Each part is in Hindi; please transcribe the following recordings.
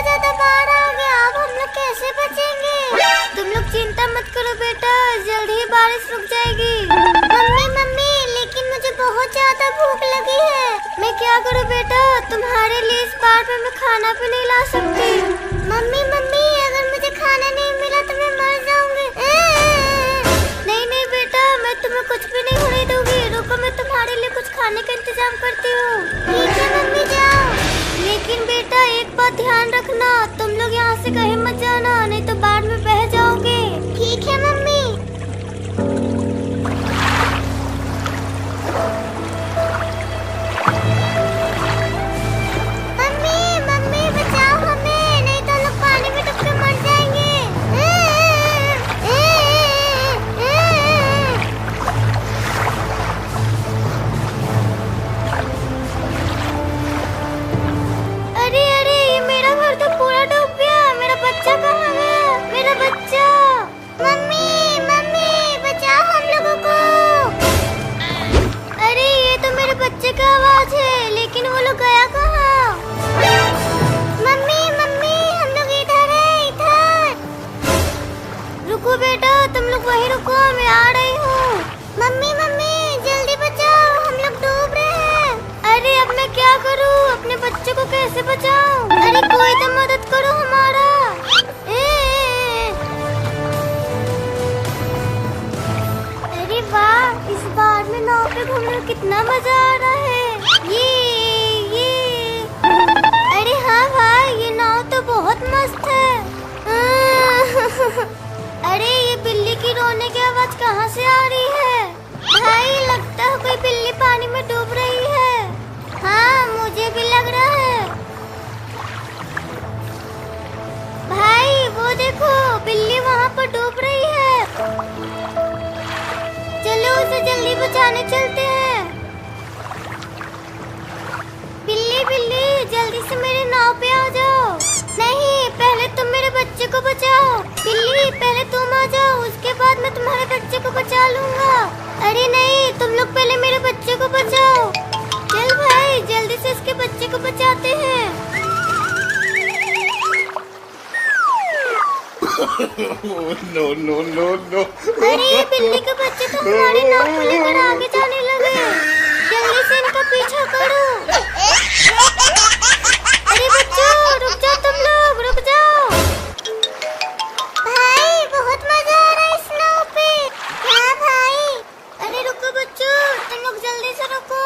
ज्यादा बाढ़ आ गया, अब हम लोग कैसे बचेंगे? तुम लोग चिंता मत करो बेटा, जल्द ही बारिश रुक जाएगी। मम्मी मम्मी, लेकिन मुझे बहुत ज्यादा भूख लगी है, मैं क्या करूं बेटा? तुम्हारे लिए इस बाढ़ में मैं खाना भी नहीं ला सकती। मम्मी मम्मी, अगर मुझे खाना नहीं मिला तो मैं मर जाऊंगी। नहीं नहीं बेटा, मैं तुम्हें कुछ भी नहीं होने दूंगी। रुको, मैं तुम्हारे लिए कुछ खाने का इंतजाम करती हूँ। ठीक है मम्मी, जाओ। लेकिन बेटा एक बात ध्यान रखना, तुम लोग यहाँ से कहीं मत जाना, नहीं तो बाढ़ में बह जाओगे। ठीक है मम्मी। मम्मी मम्मी, बचाओ हमें, नहीं तो हम लोग पानी में डूब के मर जाएंगे। अरे अरे, ये मेरा घर तो पूरा डूब गया। मेरा बच्चा कहाँ गया? मेरा बच्चा। मम्मी मम्मी, बचाओ हम लोगों को। अरे ये तो मेरे बच्चे का आवाज है, लेकिन वो लोग गया कहाँ? मम्मी मम्मी, हम लोग इधर है, इधर। रुको बेटा, तुम लोग वहीं रुको, मैं आ रही हूँ। मम्मी मम्मी, जल्दी बचाओ, हम लोग डूब रहे हैं। अरे अब मैं क्या करूँ? अपने बच्चे को कैसे बचाऊं? अरे कोई तो मदद करो हमारा। अरे वाह, इस बार में नाव पे घूमने में कितना मजा आ रहा है। ये अरे हाँ भाई, ये नाव तो बहुत मस्त है। अरे ये बिल्ली की रोने की आवाज कहाँ से आ रही है? भाई लगता है कोई बिल्ली पानी में डूब रही है। हाँ मुझे भी लग रहा है। भाई वो देखो, बिल्ली वहाँ पर डूब रही है। चलो उसे जल्दी बचाने चलते हैं। बिल्ली बिल्ली, जल्दी से मेरे नाव पे आ जाओ। नहीं, पहले तुम मेरे बच्चे को बचाओ। बिल्ली पहले तुम आ जाओ, उसके बाद मैं तुम्हारे बच्चे को बचा लूंगा। अरे नहीं, तुम लोग पहले मेरे बच्चे को बचाओ। चल भाई, जल्दी से इसके बच्चे को बचाते हैं। No no no no. अरे बिल्ली के बच्चे तो हमारे नाव को लेकर आगे जाने लगे। जल्दी से इनका पीछा करो। अरे बच्चों, रुक जाओ, तुम लोग रुक जाओ। भाई बहुत मजा आ रहा है इस नाव पे। हाँ भाई। अरे रुको बच्चों, तुम लोग जल्दी से रुको।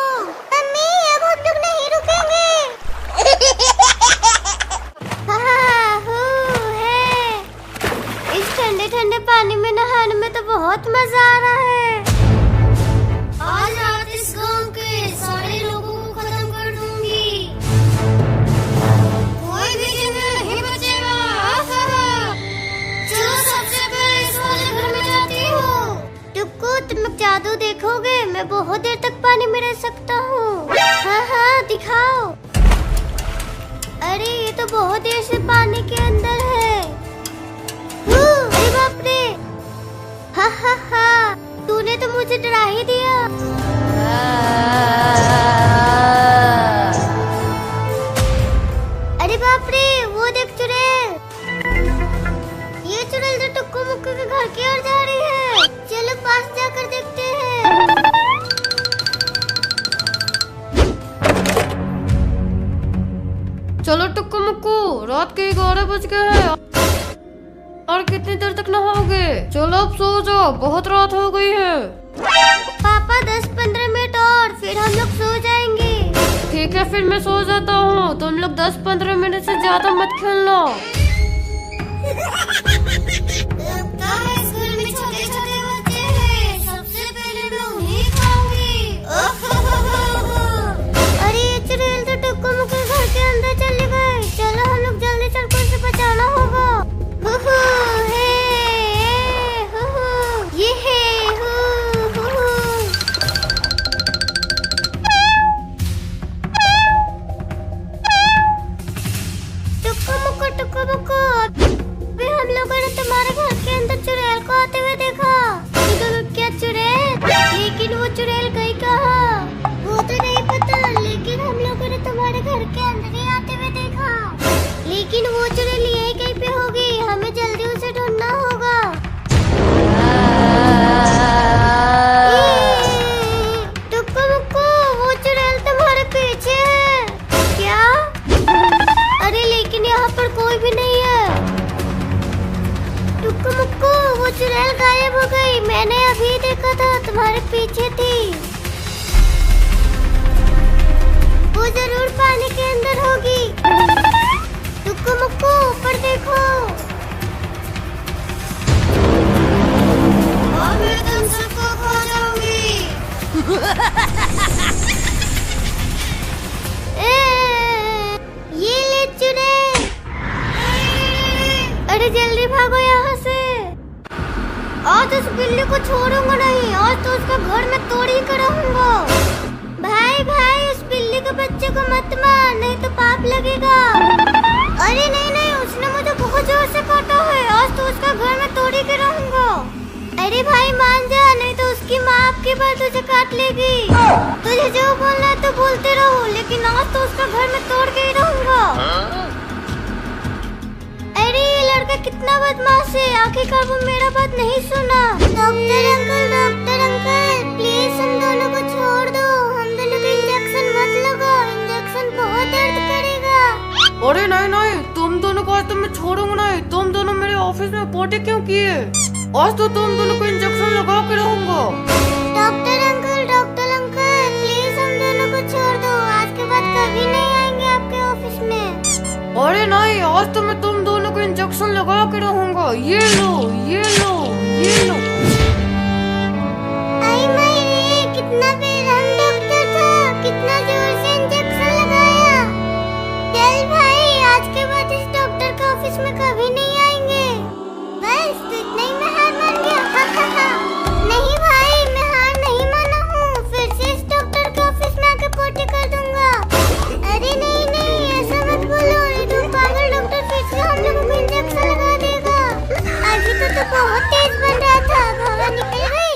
मम्मी, अब हम लोग नहीं रुकेंगे। इस ठंडे ठंडे पानी में नहाने में तो बहुत मजा आ रहा है। आज रात इस गांव के सारे लोगों को खत्म कर दूंगी, कोई भी जंगल नहीं बचेगा। चलो सबसे पहले इस वाले घर में जाती हूँ। टुक्कू, तुम लोग जादू देखोगे? मैं बहुत देर तक पानी में रह सकता हूँ। हाँ हाँ दिखाओ। अरे ये तो बहुत देर से पानी के अंदर है। अरे बाप रे, हा हा हा, तूने तो मुझे डरा ही दिया। अरे बाप रे, वो देख चुड़ैल। ये चुड़ैल तो टुक्कू मुक्कू के घर की ओर जा रही है। चलो पास जाकर देखते हैं। चलो टुक्कू मुक्कू, रात के 11 बज गए हैं और कितनी देर तक नहाओगे? चलो अब सो जाओ, बहुत रात हो गई है। पापा 10-15 मिनट और, फिर हम लोग सो जाएंगे। ठीक है, फिर मैं सो जाता हूँ। तुम लोग 10-15 मिनट से ज्यादा मत खेलना। लगता है इस घर में छोटे-छोटे बच्चे हैं। सबसे पहले मैं उन्हें खाऊंगी। अरे ये चुड़ैल तो टुक्कू मुक्कू घर के अंदर चले गए। चलो हम लोग जल्दी चलकर उसे बचाना होगा। ये है। टुक्कू मुक्कू अरे जल्दी भागो यहाँ से। आज उस बिल्ली को छोड़ूंगा नहीं, आज तो उसका घर में तोड़ ही कर रहूंगा। भाई भाई उस बिल्ली के बच्चे को मत मार, नहीं तो पाप लगेगा। अरे नहीं नहीं, उसने मुझे बहुत जोर से काटा है, आज तो उसका घर में तोड़ ही कर रहूंगा। अरे भाई मान जा, नहीं तो उसकी माँ आपके बार तुझे काट लेगी। तुझे जो बोलना है तो बोलते रहो, लेकिन आज तो उसका घर में तोड़ के ही रहूंगा। अरे ये लड़का कितना बदमाश है, आखिरकार वो मेरा बात नहीं सुना। डॉक्टर अंकल प्लीज हम दोनों को छोड़ दो, हम दोनों को इंजेक्शन मत लगाओ, इंजेक्शन बहुत दर्द करेगा। अरे नहीं नहीं, तुम दोनों को आज तो मैं छोड़ूंगा नहीं। तुम दोनों मेरे ऑफिस में पोटी क्यों किए? आज तो तुम दोनों को इंजेक्शन लगा के रहूंगा। डॉक्टर अंकल प्लीज हम दोनों को छोड़ दो, आज के बाद कभी नहीं आएंगे आपके ऑफिस में। अरे नहीं, आज तो मैं तुम दोनों को इंजेक्शन लगा के रहूंगा। ये लो ये लो ये लो। आई माय, कितना बेरहम डॉक्टर था, कितना जोर से इंजेक्शन लगाया। चल भाई, आज के बाद इस डॉक्टर के ऑफिस में कभी नहीं आएंगे। बस तो इतना ही में हार मान गया। नहीं भाई, मैं हार नहीं माना हूँ, फिर से इस डॉक्टर के ऑफिस में आके पोटी कर दूंगा। अरे नहीं नहीं, ऐसा मत बोलो, ये तो पागल डॉक्टर फिर से हम लोगों को इंजेक्शन लगा देगा। आज तो बहुत तेज बन रहा था, हवा निकल गई।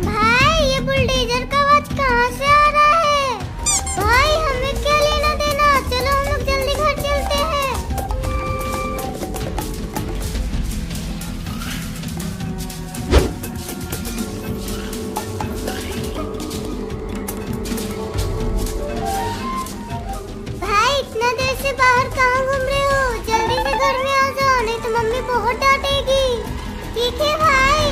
भाई ये बुलडोजर का आवाज कहाँ से आ रहा है? भाई हमें क्या लेना देना, चलो हम लोग जल्दी घर चलते हैं। भाई इतना देर से बाहर कहाँ घूम रहे हो? जल्दी से घर में आ जाओ, नहीं तो मम्मी बहुत डांटेगी। ठीक है भाई।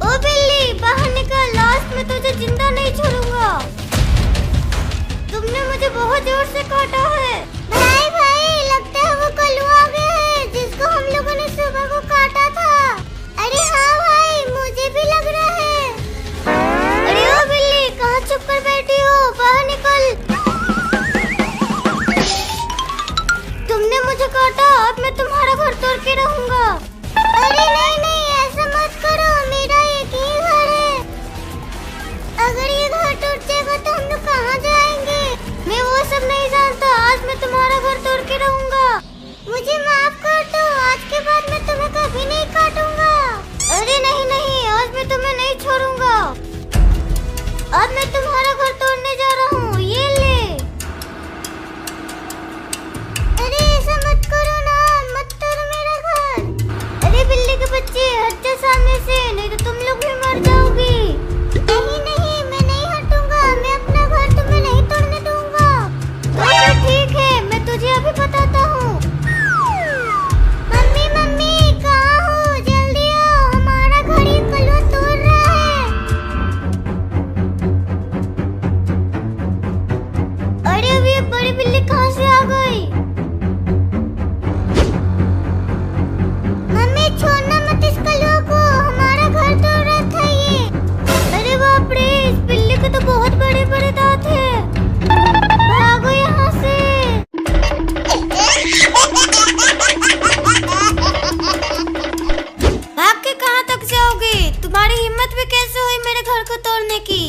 ओ बिल्ली बाहर निकल, लास्ट में तुझे जिंदा नहीं छोड़ूंगा। तुमने मुझे बहुत जोर से काटा है। भाई भाई लगता है वो कल्लू आ गया है, जिसको हम लोगों ने सुबह को काटा था। अरे हाँ भाई, मुझे भी लग रहा है। अरे ओ बिल्ली कहाँ चुप कर बैठी हो, बाहर निकल। तुमने मुझे काटा, अब मैं तुम्हारा घर तोड़ के रहूंगा। अरे नहीं नहीं, ऐसा मत करो, मेरा एक ही घर है। अगर ये घर टूट जाएगा तो हम लोग कहाँ जाएंगे? मैं वो सब नहीं जानता, आज मैं तुम्हारा घर तोड़ के रहूंगा। मुझे माफ कर दो, आज के बाद मैं तुम्हें कभी नहीं काटूंगा। अरे नहीं नहीं, आज मैं तुम्हें नहीं छोड़ूंगा। अब मैं तुम्हारा घर तोड़ने जा रहा हूँ, ये ले। अरे ऐसा मत करो ना, मत तोड़ो मेरा घर। अरे बिल्ली के बच्चे हट जा सामने से, नहीं तो तुम लोग भी मर जाओगी। नहीं नहीं, मैं नहीं हटूंगा, मैं अपना घर तुम्हें नहीं तोड़ने दूंगा। तो ठीक है, मैं तुझे अभी बताता हूँ। मम्मी मम्मी कहाँ हो, जल्दी आओ, हमारा घर ये कल्लू तोड़ रहा है। अरे अभी ये बड़ी बिल्ली कहाँ से आ गई? मम्मी छोड़ना मत इस कल्लू को, हमारा घर तोड़ रहा था ये। अरे बाप रे, इस बिल्ली के तो बहुत बड़े बड़े दांत हैं। भागो यहाँ से। भाग के कहाँ तक जाओगे? तुम्हारी हिम्मत भी कैसे हुई मेरे घर को तोड़ने की?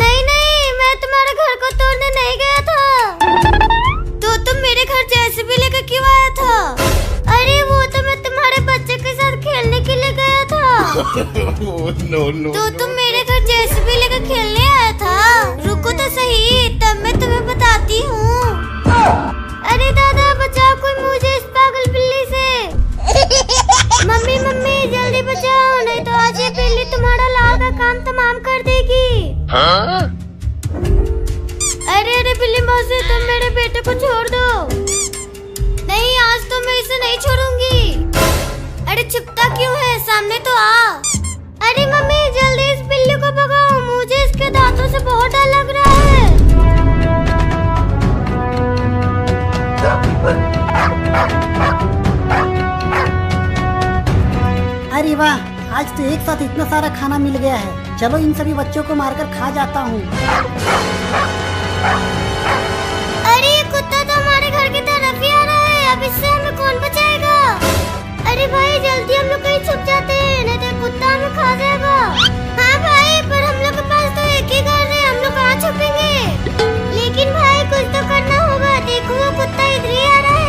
नहीं नहीं, मैं तुम्हारे घर को तोड़ने नहीं गया था। तो तुम मेरे घर जेसीबी लेकर क्यों आया था? अरे वो तो मैं तुम्हारे बच्चे के साथ खेलने के लिए गया था। no. तो तुम मेरे घर जेसीबी लेकर खेलने आया था? रुको तो सही, तब मैं तुम्हें बताती हूँ। अरे दादा बचाओ कोई मुझे इस पागल बिल्ली से। मम्मी मम्मी जल्दी बचाओ, नहीं तो आज ये बिल्ली तुम्हारा लाल का काम तमाम कर देगी। अरे अरे बिल्ली मौसी, तुम मेरे बेटे को छोड़ दो। नहीं, आज तो मैं इसे नहीं छोड़ूंगी। अरे छिपता क्यों है, सामने तो आ। अरे मम्मी जल्दी इस बिल्ली को भगाओ, मुझे इसके दांतों से बहुत डर लग रहा है। तो इतना सारा खाना मिल गया है। चलो इन सभी बच्चों को मारकर खा जाता हूँ। अरे ये कुत्ता तो हमारे घर की तरफ ही आ रहा है। अब इससे हमें कौन बचाएगा? अरे भाई जल्दी हम लोग कहीं छुप जाते हैं, नहीं तो कुत्ता हमें खा जाएगा। हाँ भाई, पर हम लोग के पास तो एक ही घर है, हम लोग कहाँ छुपेंगे? लेकिन भाई कुछ तो करना होगा। देखो वो कुत्ता इधर ही आ रहा है।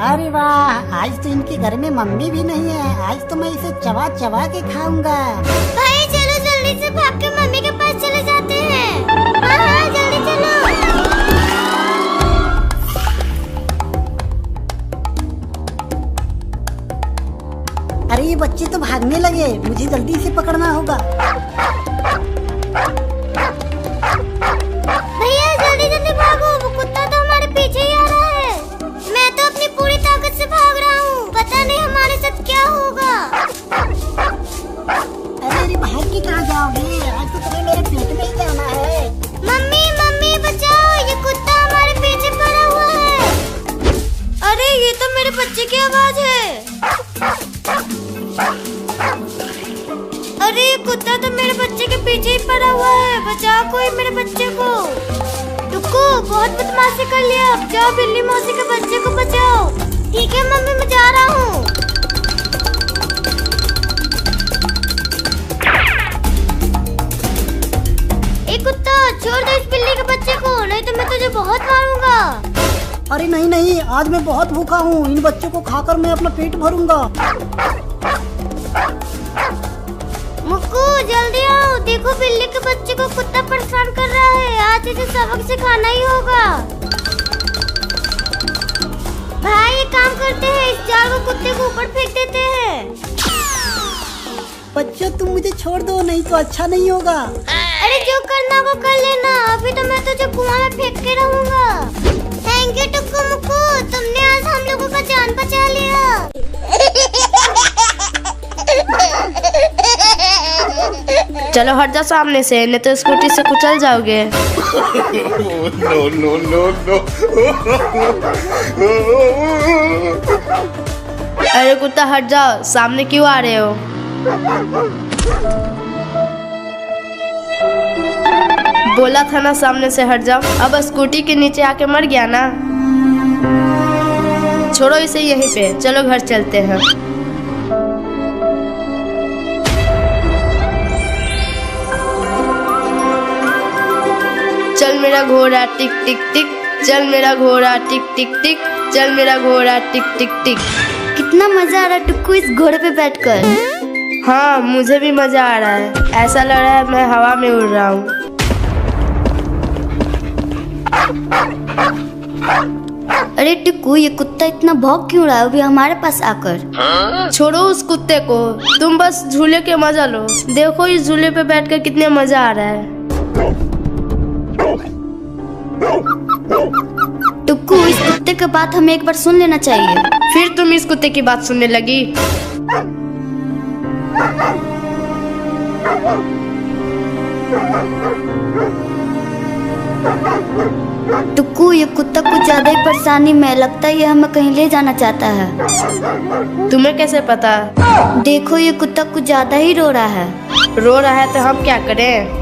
अरे वाह, आज तो इनके घर में मम्मी भी नहीं है। आज तो मैं इसे चबा चबा के खाऊंगा। भाई चलो जल्दी से भाग के मम्मी के पास चले जाते हैं। हाँ हाँ जल्दी चलो। अरे ये बच्चे तो भागने लगे, मुझे जल्दी से पकड़ना होगा। भैया जल्दी जल्दी भागो, वो कुत्ता तो हमारे पीछे ही आ रहा है। मैं तो अपनी पूरी ताकत से भाग रहा हूँ, पता नहीं हमारे साथ क्या होगा। अरे भाग के कहाँ जाओगे? आज तो तुम्हें मेरे पेट में ही जाना है। मम्मी मम्मी बचाओ, ये कुत्ता हमारे पीछे पड़ा हुआ है। अरे ये तो मेरे बच्चे की आवाज है। अरे ये कुत्ता तो मेरे बच्चे के पीछे ही पड़ा हुआ है। बचाओ कोई मेरे बच्चे को। टुक्कू बहुत बदमाशी कर लिया, अब जाओ बिल्ली मौसी के बच्चे को बचाओ। ठीक है मम्मी, मैं जा रहा हूँ। ए कुत्ता, छोड़ दो इस बिल्ली के बच्चे को, नहीं तो मैं तुझे बहुत मारूंगा। अरे नहीं नहीं, आज मैं बहुत भूखा हूँ। इन बच्चों को खाकर मैं अपना पेट भरूंगा। मुक्कू जल्दी आओ, देखो बिल्ली के बच्चे को कुत्ता परेशान कर रहा है। आज इसे सबक सिखाना ही होगा। भाई एक काम करते हैं, इस जाल को कुत्ते को ऊपर फेंक देते हैं। बच्चों तुम मुझे छोड़ दो, नहीं तो अच्छा नहीं होगा। अरे जो करना वो कर लेना, अभी तो मैं तुझे कुआं में फेंक के रहूंगा। थैंक यू टुक्कू मुक्कू, तुमने आज हम लोगों का जान बचा लिया। चलो हट जाओ सामने से, नहीं तो स्कूटी से कुचल जाओगे। No, no, no, no. अरे कुत्ता हट जाओ, सामने क्यों आ रहे हो? बोला था ना सामने से हट जाओ। अब स्कूटी के नीचे आके मर गया ना। छोड़ो इसे यहीं पे, चलो घर चलते हैं। चल मेरा घोड़ा टिक टिक टिक, चल मेरा घोड़ा टिक टिक टिक, चल मेरा घोड़ा टिक टिक टिक। कितना मजा आ रहा है टुक्कू इस घोड़े पे बैठकर। हाँ मुझे भी मजा आ रहा है, ऐसा लग रहा है मैं हवा में उड़ रहा हूँ। अरे टुक्कू, ये कुत्ता इतना भौंक क्यों रहा है अभी हमारे पास आकर? छोड़ो उस कुत्ते को, तुम बस झूले के मजा लो। देखो इस झूले पे बैठकर कितने मजा आ रहा है। टुक्कू, इस कुत्ते की बात हमें एक बार सुन लेना चाहिए। फिर तुम इस कुत्ते की बात सुनने लगी? टुक्कू, ये कुत्ता कुछ ज्यादा ही परेशानी में लगता है, ये हमें कहीं ले जाना चाहता है। तुम्हें कैसे पता? देखो ये कुत्ता कुछ ज्यादा ही रो रहा है। रो रहा है तो हम क्या करें?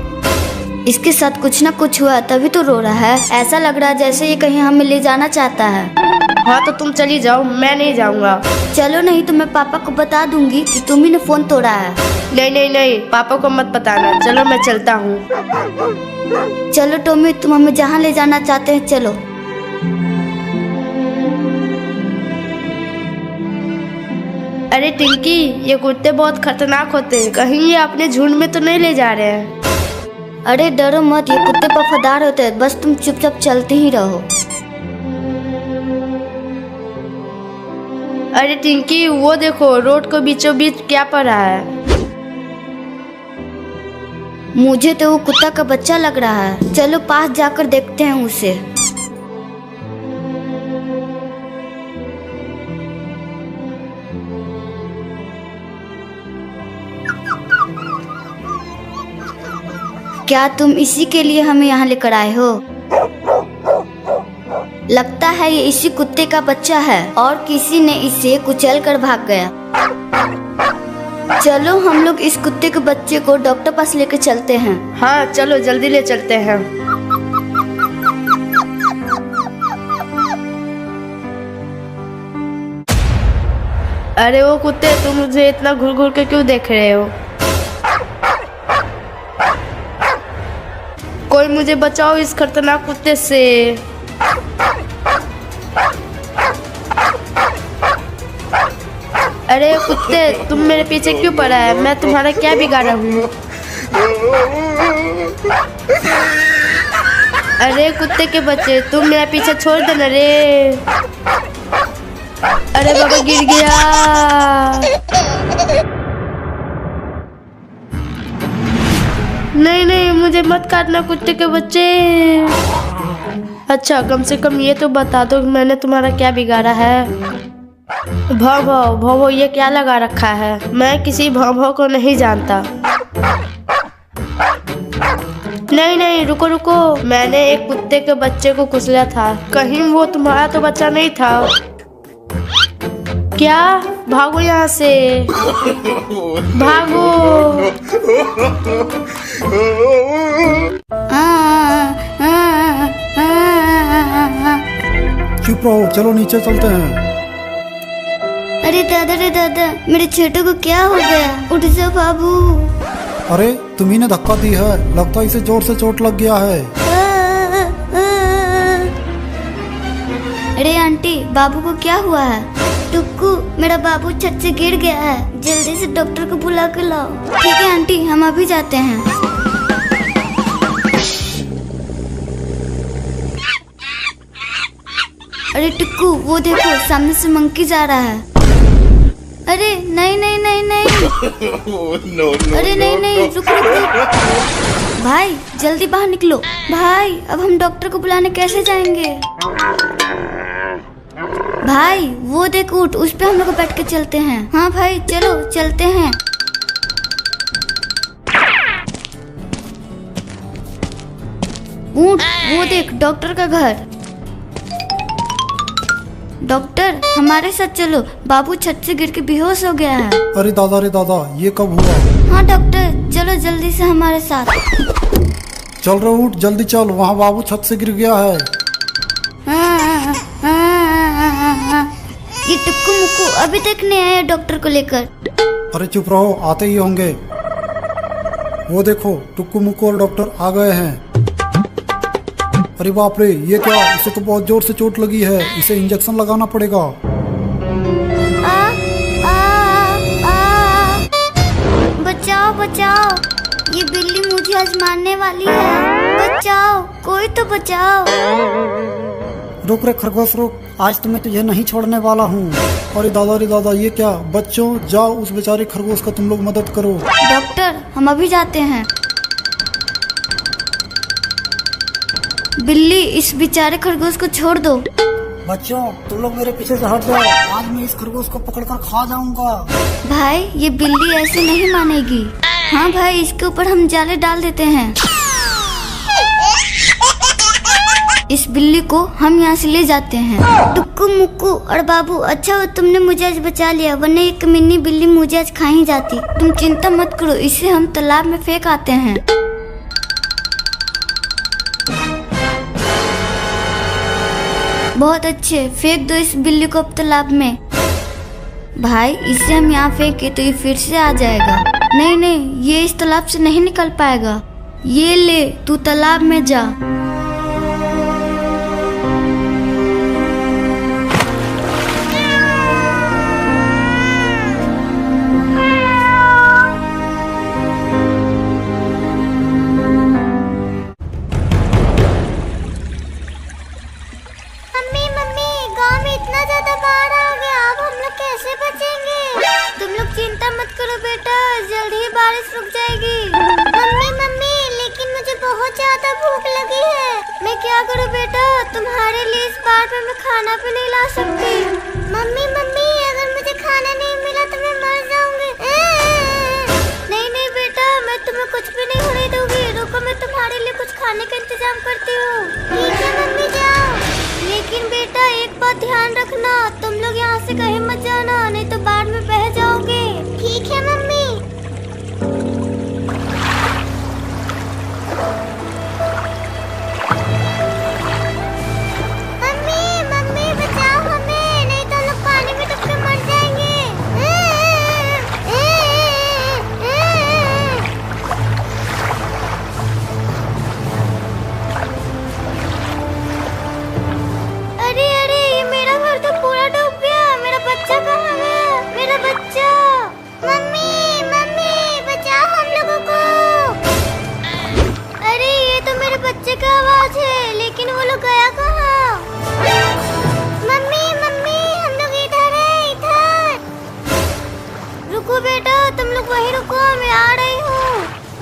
इसके साथ कुछ ना कुछ हुआ तभी तो रो रहा है। ऐसा लग रहा है जैसे ये कहीं हमें ले जाना चाहता है। हाँ तो तुम चली जाओ, मैं नहीं जाऊंगा। चलो, नहीं तो मैं पापा को बता दूंगी कि तुम ही ने फोन तोड़ा है। नहीं नहीं नहीं, पापा को मत बताना। चलो मैं चलता हूँ। चलो टॉमी, तुम हमें जहाँ ले जाना चाहते हैं चलो। अरे टिंकी, ये कुत्ते बहुत खतरनाक होते हैं, कहीं ये अपने झुंड में तो नहीं ले जा रहे हैं? अरे डरो मत, ये कुत्ते वफादार होते हैं, बस तुम चुपचाप चलते ही रहो। अरे टिंकी, वो देखो रोड को बीचों बीच क्या पड़ा है। मुझे तो वो कुत्ता का बच्चा लग रहा है। चलो पास जाकर देखते हैं उसे। क्या तुम इसी के लिए हमें यहाँ लेकर आए हो? लगता है ये इसी कुत्ते का बच्चा है और किसी ने इसे कुचल कर भाग गया। चलो हम लोग इस कुत्ते के बच्चे को डॉक्टर पास लेकर चलते हैं। हाँ चलो जल्दी ले चलते हैं। अरे वो कुत्ते, तुम मुझे इतना घूर घूर के क्यों देख रहे हो? कोई मुझे बचाओ इस खतरनाक कुत्ते से। अरे कुत्ते, तुम मेरे पीछे क्यों पड़ा है? मैं तुम्हारा क्या बिगाड़ा हूँ? अरे कुत्ते के बच्चे, तुम मेरा पीछे छोड़ देना रे। अरे बाबा गिर गया। नहीं नहीं, मुझे मत काटना कुत्ते के बच्चे। अच्छा कम से कम ये तो बता दो मैंने तुम्हारा क्या बिगाड़ा है। भौ भौ भौ भौ, ये क्या लगा रखा है? मैं किसी भौ भौ को नहीं जानता। नहीं नहीं, रुको रुको, मैंने एक कुत्ते के बच्चे को कुचला था। कहीं वो तुम्हारा तो बच्चा नहीं था क्या? भागो यहाँ से, भागो। चुप रहो, चलो नीचे चलते हैं। अरे दादा, मेरे छोटू को क्या हो गया? उठ जाओ बाबू। अरे तुम्ही ने धक्का दी है, लगता है इसे जोर से चोट लग गया है। अरे आंटी, बाबू को क्या हुआ है? टुक्कू, मेरा बाबू छत से गिर गया है, जल्दी से डॉक्टर को बुला के लाओ। ठीक है आंटी, हम अभी जाते हैं। अरे टुक्कू, वो देखो सामने से मंकी जा रहा है। अरे नहीं नहीं नहीं नहीं। अरे नहीं नहीं, रुक रुक रुक। भाई जल्दी बाहर निकलो। भाई अब हम डॉक्टर को बुलाने कैसे जाएंगे? भाई वो देख ऊँट, उस पे हम लोग बैठ के चलते हैं। हाँ भाई चलो चलते हैं। ऊँट, वो देख डॉक्टर का घर। डॉक्टर हमारे साथ चलो, बाबू छत से गिर के बेहोश हो गया है। अरे दादा, ये कब हुआ? हाँ डॉक्टर, चलो जल्दी से हमारे साथ। चल रहे उठ, जल्दी चल, वहाँ बाबू छत से गिर गया है। ये टुक्कू मुक्कू अभी तक नहीं आया डॉक्टर को लेकर। अरे चुप रहो, आते ही होंगे। वो देखो टुक्कू मुक्कू और डॉक्टर आ गए हैं। अरे बाप रे, ये क्या? इसे तो बहुत जोर से चोट लगी है, इसे इंजेक्शन लगाना पड़ेगा। बचाओ बचाओ, ये बिल्ली मुझे आज मारने वाली है। बचाओ, कोई तो बचाओ। रुक रे खरगोश रुक, आज तो मैं तुझे नहीं छोड़ने वाला हूँ। अरे दादा, ये क्या? बच्चों जाओ, उस बेचारे खरगोश का तुम लोग मदद करो। डॉक्टर हम अभी जाते हैं। बिल्ली, इस बेचारे खरगोश को छोड़ दो। बच्चों तुम लोग मेरे पीछे से हट जाओ, आज मैं इस खरगोश को पकड़कर खा जाऊंगा। भाई ये बिल्ली ऐसे नहीं मानेगी। हाँ भाई, इसके ऊपर हम जाले डाल देते हैं। इस बिल्ली को हम यहाँ से ले जाते हैं। टुक्कू मुक्कू और बाबू, अच्छा हो तुमने मुझे आज बचा लिया, वरना एक कमीनी बिल्ली मुझे आज खा ही जाती। तुम चिंता मत करो, इसे हम तालाब में फेंक आते हैं। बहुत अच्छे, फेंक दो इस बिल्ली को अब तालाब में। भाई इसे हम यहाँ फेंके तो ये फिर से आ जाएगा। नहीं नहीं, ये इस तालाब से नहीं निकल पाएगा। ये ले, तू तालाब में जा। चिंता मत करो बेटा, जल्द ही बारिश रुक जाएगी। मम्मी, लेकिन मुझे बहुत ज्यादा भूख लगी है। मैं क्या करूं बेटा? तुम्हारे लिए इस बार में मैं खाना भी नहीं ला सकती। मम्मी, अगर मुझे खाना नहीं मिला तो मैं मर जाऊंगी। नहीं बेटा, मैं तुम्हें कुछ भी नहीं होने दूंगी। रुको, मैं तुम्हारे लिए कुछ खाने का इंतजाम करती हूँ। ठीक है मम्मी, जाओ। लेकिन कहीं मत जाना, नहीं तो बाढ़ में बह जाओगे। ठीक है मम्मी। मम्मी मम्मी बचाओ हमें, नहीं तो हम लोग पानी में डूब के मर जाएंगे। अरे अरे, ये मेरा घर तो पूरा डूब गया। मेरा बच्चा कहाँ है? मेरा बच्चा। मम्मी मम्मी बचाओ हम लोगों को। अरे ये तो मेरे बच्चे का आवाज है, लेकिन वो लोग गया कहाँ? मम्मी मम्मी हम लोग इधर है, इधर। रुको बेटा, तुम लोग वहीं रुको, मैं आ रही हूँ।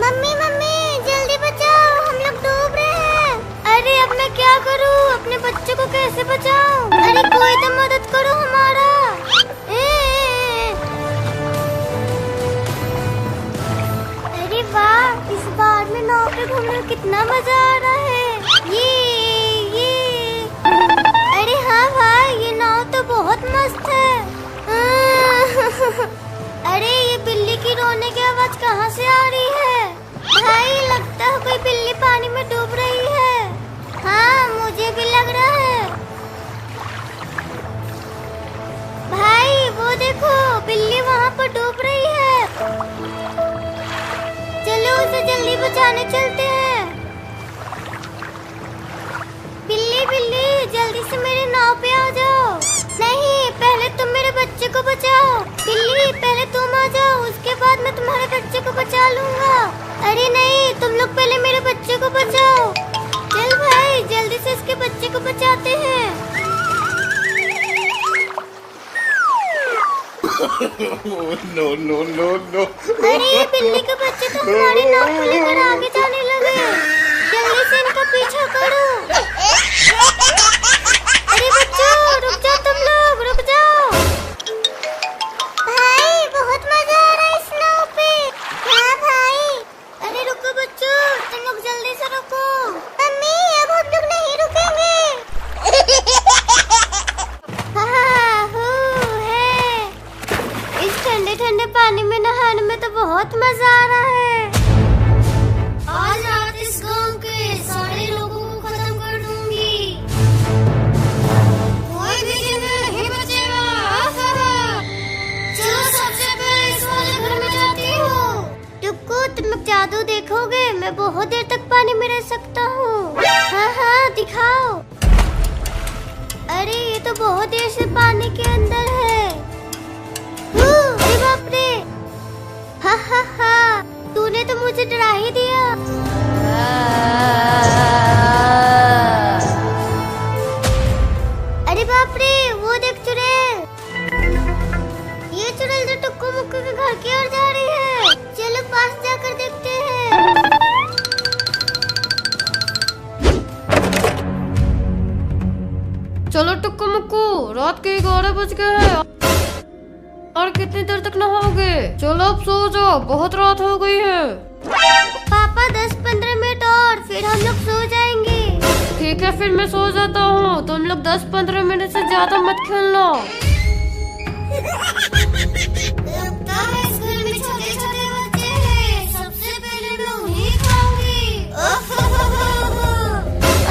मम्मी मम्मी जल्दी बचाओ, हम लोग डूब रहे हैं। अरे अब मैं क्या करूँ? अपने बच्चे को कैसे बचाऊं? अरे कोई तो मदद करो हमारा। अरे वाह, इस बार में नाव पे घूमने में कितना मजा आ रहा है। ये अरे हाँ भाई, ये नाव तो बहुत मस्त है। अरे ये बिल्ली की रोने की आवाज कहाँ से आ रही है? भाई लगता है कोई बिल्ली पानी में डूब रही है। हाँ मुझे भी लग रहा है। भाई वो देखो, बिल्ली वहाँ पर डूब रही है। चलो उसे जल्दी बचाने चलते हैं। बिल्ली बिल्ली जल्दी से मेरे नाव पे आ जाओ। नहीं, पहले तुम मेरे बच्चे को बचाओ। बिल्ली पहले तुम आ जाओ, उसके बाद मैं तुम्हारे बच्चे को बचा लूंगा। अरे नहीं, तुम लोग पहले मेरे बच्चे को बचाओ। चल भाई जल्दी से इसके बच्चे को बचाते हैं। No no no no. अरे ये बिल्ली के बच्चे तो हमारी नाव को लेकर आगे जाने लगे। जल्दी से इनका पीछा करो। अरे बच्चों रुक जाओ, तुम लोग रुक जाओ। भाई बहुत मजा आ रहा है इस नाव पे। हाँ भाई। अरे रुको बच्चों, तुम लोग जल्दी से रुको। मम्मी अब हम लोग नहीं रुकेंगे। इस ठंडे ठंडे पानी में नहाने में तो बहुत मजा आ रहा है। आज रात इस गांव के सारे लोगों को खत्म कर दूंगी। कोई भी जगह नहीं बचेगा। चलो सबसे पहले इस वाले घर में जाती हूँ। टुक्कू तुम लोग जादू देखोगे? मैं बहुत देर तक पानी में रह सकता हूँ। हाँ हाँ दिखाओ। अरे ये तो बहुत देर से पानी के अंदर है। अरे बाप रे। हा हा हा, तूने तो मुझे डरा ही दिया। अरे बाप रे, वो देख चुड़ैल। ये चुड़ैल जो टुक्कू मुक्कू के घर की ओर जा रही है। चलो पास जाकर देखते हैं। चलो टुक्कू मुक्कू, रात के 11 बज गए हैं और कितनी देर तक नहाओगे? चलो अब सो जाओ, बहुत रात हो गई है। पापा 10-15 मिनट और फिर हम लोग सो जाएंगे। ठीक है फिर मैं सो जाता हूँ, तुम लोग 10-15 मिनट से ज्यादा मत खेलना। लगता है इस घर में छोटे-छोटे बच्चे हैं। सबसे पहले मैं उन्हें खाऊंगी।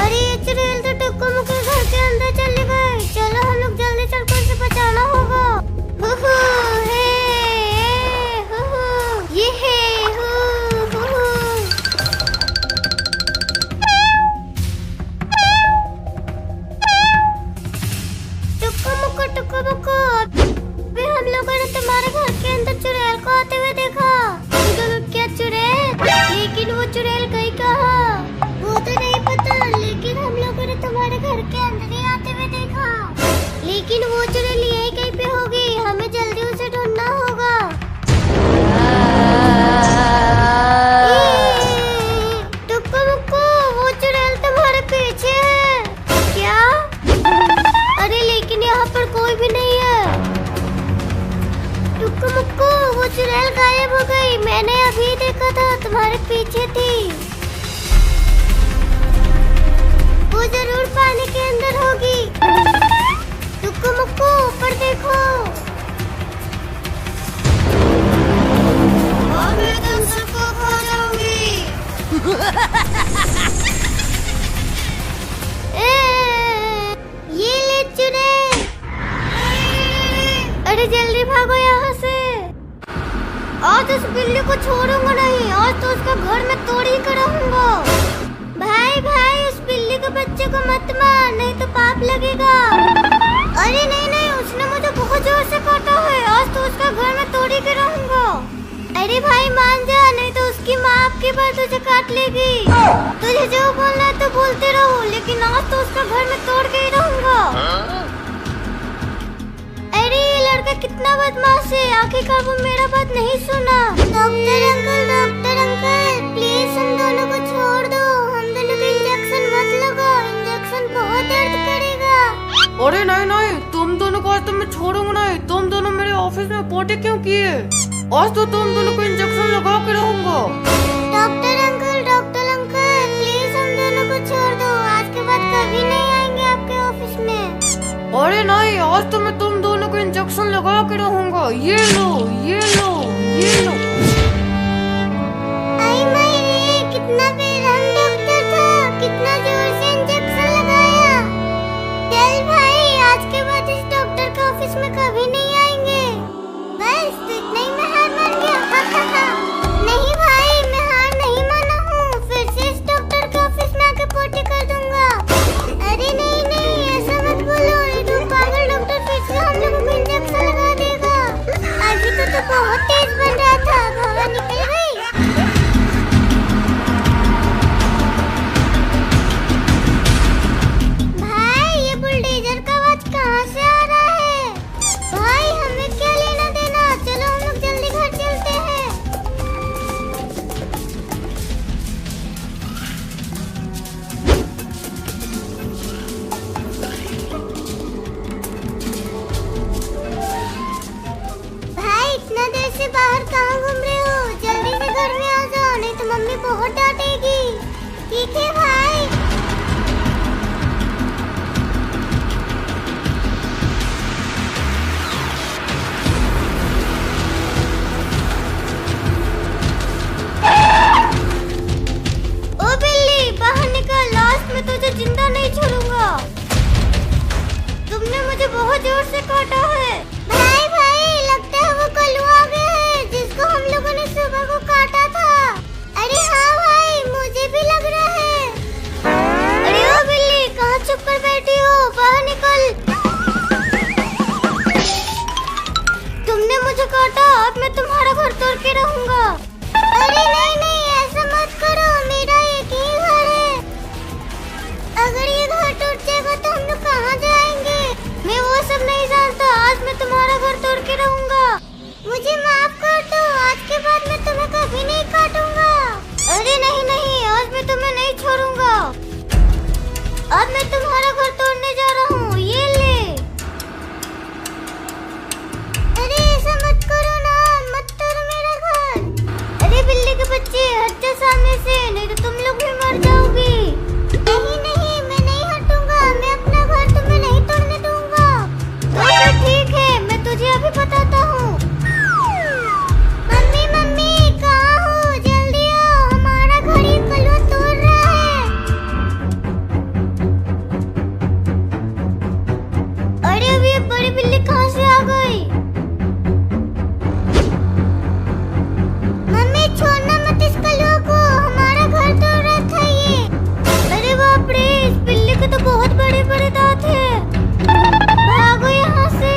अरे ये चुड़ैल तो टुक्कू मुक्कू घर के अंदर चले गए। चलो हम लोग जल्दी चलकर उसे बचाना होगा। ये है। टुक्कू मुक्कू, अभी हम लोगों ने तुम्हारे घर के अंदर चुड़ैल को आते हुए देखा। क्या चुड़ैल? लेकिन वो चुड़ैल गई कहाँ? वो तो नहीं पता, लेकिन हम लोगों ने तुम्हारे घर के अंदर ही आते हुए देखा। लेकिन वो चुड़ैल यही कहीं पे होगी, हमें जल्दी उसे ढूंढना होगा। टुक्कू मुक्कू, वो चुड़ैल तुम्हारे पीछे है क्या? अरे लेकिन यहाँ पर कोई भी नहीं है। टुक्कू मुक्कू, वो चुड़ैल गायब हो गई। मैंने अभी देखा था, तुम्हारे पीछे थी। वो जरूर पानी के अंदर होगी। टुक्कू मुक्कू ऊपर ऊपर देखो। और मैं तुम सबको खा जाऊंगी। ये ले चुने। अरे जल्दी भागो यहाँ से। आज उस बिल्ली को छोड़ूंगा नहीं, आज तो उसका घर में तोड़ ही कर रहूंगा। भाई भाई उस बिल्ली के बच्चे को मत मार, नहीं तो पाप लगेगा। अरे नहीं नहीं, उसने मुझे बहुत जोर से काटा है, आज तो उसका घर में तोड़ ही कर रहूंगा। अरे भाई मान जा, नहीं तो उसकी माँ आपके बार तुझे काट लेगी। तुझे जो बोलना है तो बोलते रहो, लेकिन आज तो उसका घर में तोड़ के ही रहूंगा। अरे ये लड़का कितना बदमाश है, आखिरकार वो मेरा बात नहीं सुना। डॉक्टर अंकल प्लीज हम दोनों को छोड़ दो, हम दोनों को इंजेक्शन मत लगाओ, इंजेक्शन बहुत दर्द करेगा। अरे नहीं नहीं, तुम दोनों को आज तो मैं छोड़ूंगा नहीं। तुम दोनों मेरे ऑफिस में पोटी क्यों किए? आज तो तुम दोनों को इंजेक्शन लगा के रहूंगा। डॉक्टर अंकल प्लीज हम दोनों को छोड़ दो, आज के बाद कभी नहीं आएंगे आपके ऑफिस में। अरे नहीं, आज तो मैं तुम दोनों को इंजेक्शन लगा के रहूंगा। ये लो ये लो ये लो। आई माय, कितना बेरहम डॉक्टर था, कितना जोर से इंजेक्शन लगाया। चल भाई, आज के बाद इस डॉक्टर के ऑफिस में कभी नहीं आएंगे। बस तो इतना ही मैं हार मान गया। नहीं भाई, मैं हार नहीं माना हूँ, फिर से इस डॉक्टर के ऑफिस में आके पोटी कर दूंगा। अरे नहीं नहीं, ऐसा मत बोलो, ये तो पागल डॉक्टर फिर से हम लोगों को इंजेक्शन लगा देगा। अभी तो बहुत तेज बन रहा था, हवा निकल गई। भाई ये बुलडोजर का आवाज कहाँ से आ रहा है? भाई हमें क्या लेना देना, चलो हम लोग जल्दी घर चलते हैं। भाई इतना देर से बाहर कहाँ घूम रहे हो? जल्दी से घर में आ जाओ, नहीं तो मम्मी बहुत डांटेगी। ठीक है भाई। ओ बिल्ली बाहर निकल, लास्ट में तुझे जिंदा नहीं छोड़ूंगा। तुमने मुझे बहुत जोर से काटा है। भाई भाई, लगता है वो कल्लू आ गया है, जिसको हम लोगों ने सुबह को काटा था। अरे हाँ भाई, मुझे भी लग रहा है। अरे ओ बिल्ली, कहाँ चुप कर बैठी हो, बाहर निकल। तुमने मुझे काटा, अब मैं तुम्हारा घर तोड़ के रहूंगा। अरे नहीं नहीं, ऐसा मत करो, मेरा एक ही घर है। अगर ये घर टूट जाएगा तो हम लोग कहाँ जाएंगे? मैं वो सब नहीं जानता, आज मैं तुम्हारा घर तोड़ के रहूंगा। मुझे माफ कर दो, आज के बाद मैं तुम्हें कभी नहीं काटूंगा। अरे नहीं नहीं, आज मैं तुम्हें नहीं छोड़ूंगा। अब मैं तुम्हारा घर तोड़ने जा रहा हूँ, ये ले। अरे ऐसा मत करो ना, मत तोड़ो मेरा घर। अरे बिल्ली के बच्चे, हट जा सामने से, नहीं तो तुम लोग भी मर जाओगी। नहीं नहीं, मैं नहीं हटूंगा, मैं अपना घर तुम्हें नहीं तोड़ने दूंगा। तो फिर ठीक है, मैं तुझे अभी बताता हूँ। मम्मी मम्मी, कहाँ हो? जल्दी आओ, हमारा घर ये कल्लू तोड़ रहा है। अरे अभी ये बड़ी बिल्ली कहाँ से आ गई? मम्मी छोड़ना मत इस कल्लू को, हमारा घर तोड़ रहा था ये। अरे बाप रे, इस बिल्ली के तो बहुत बड़े बड़े दांत हैं। भागो यहाँ से।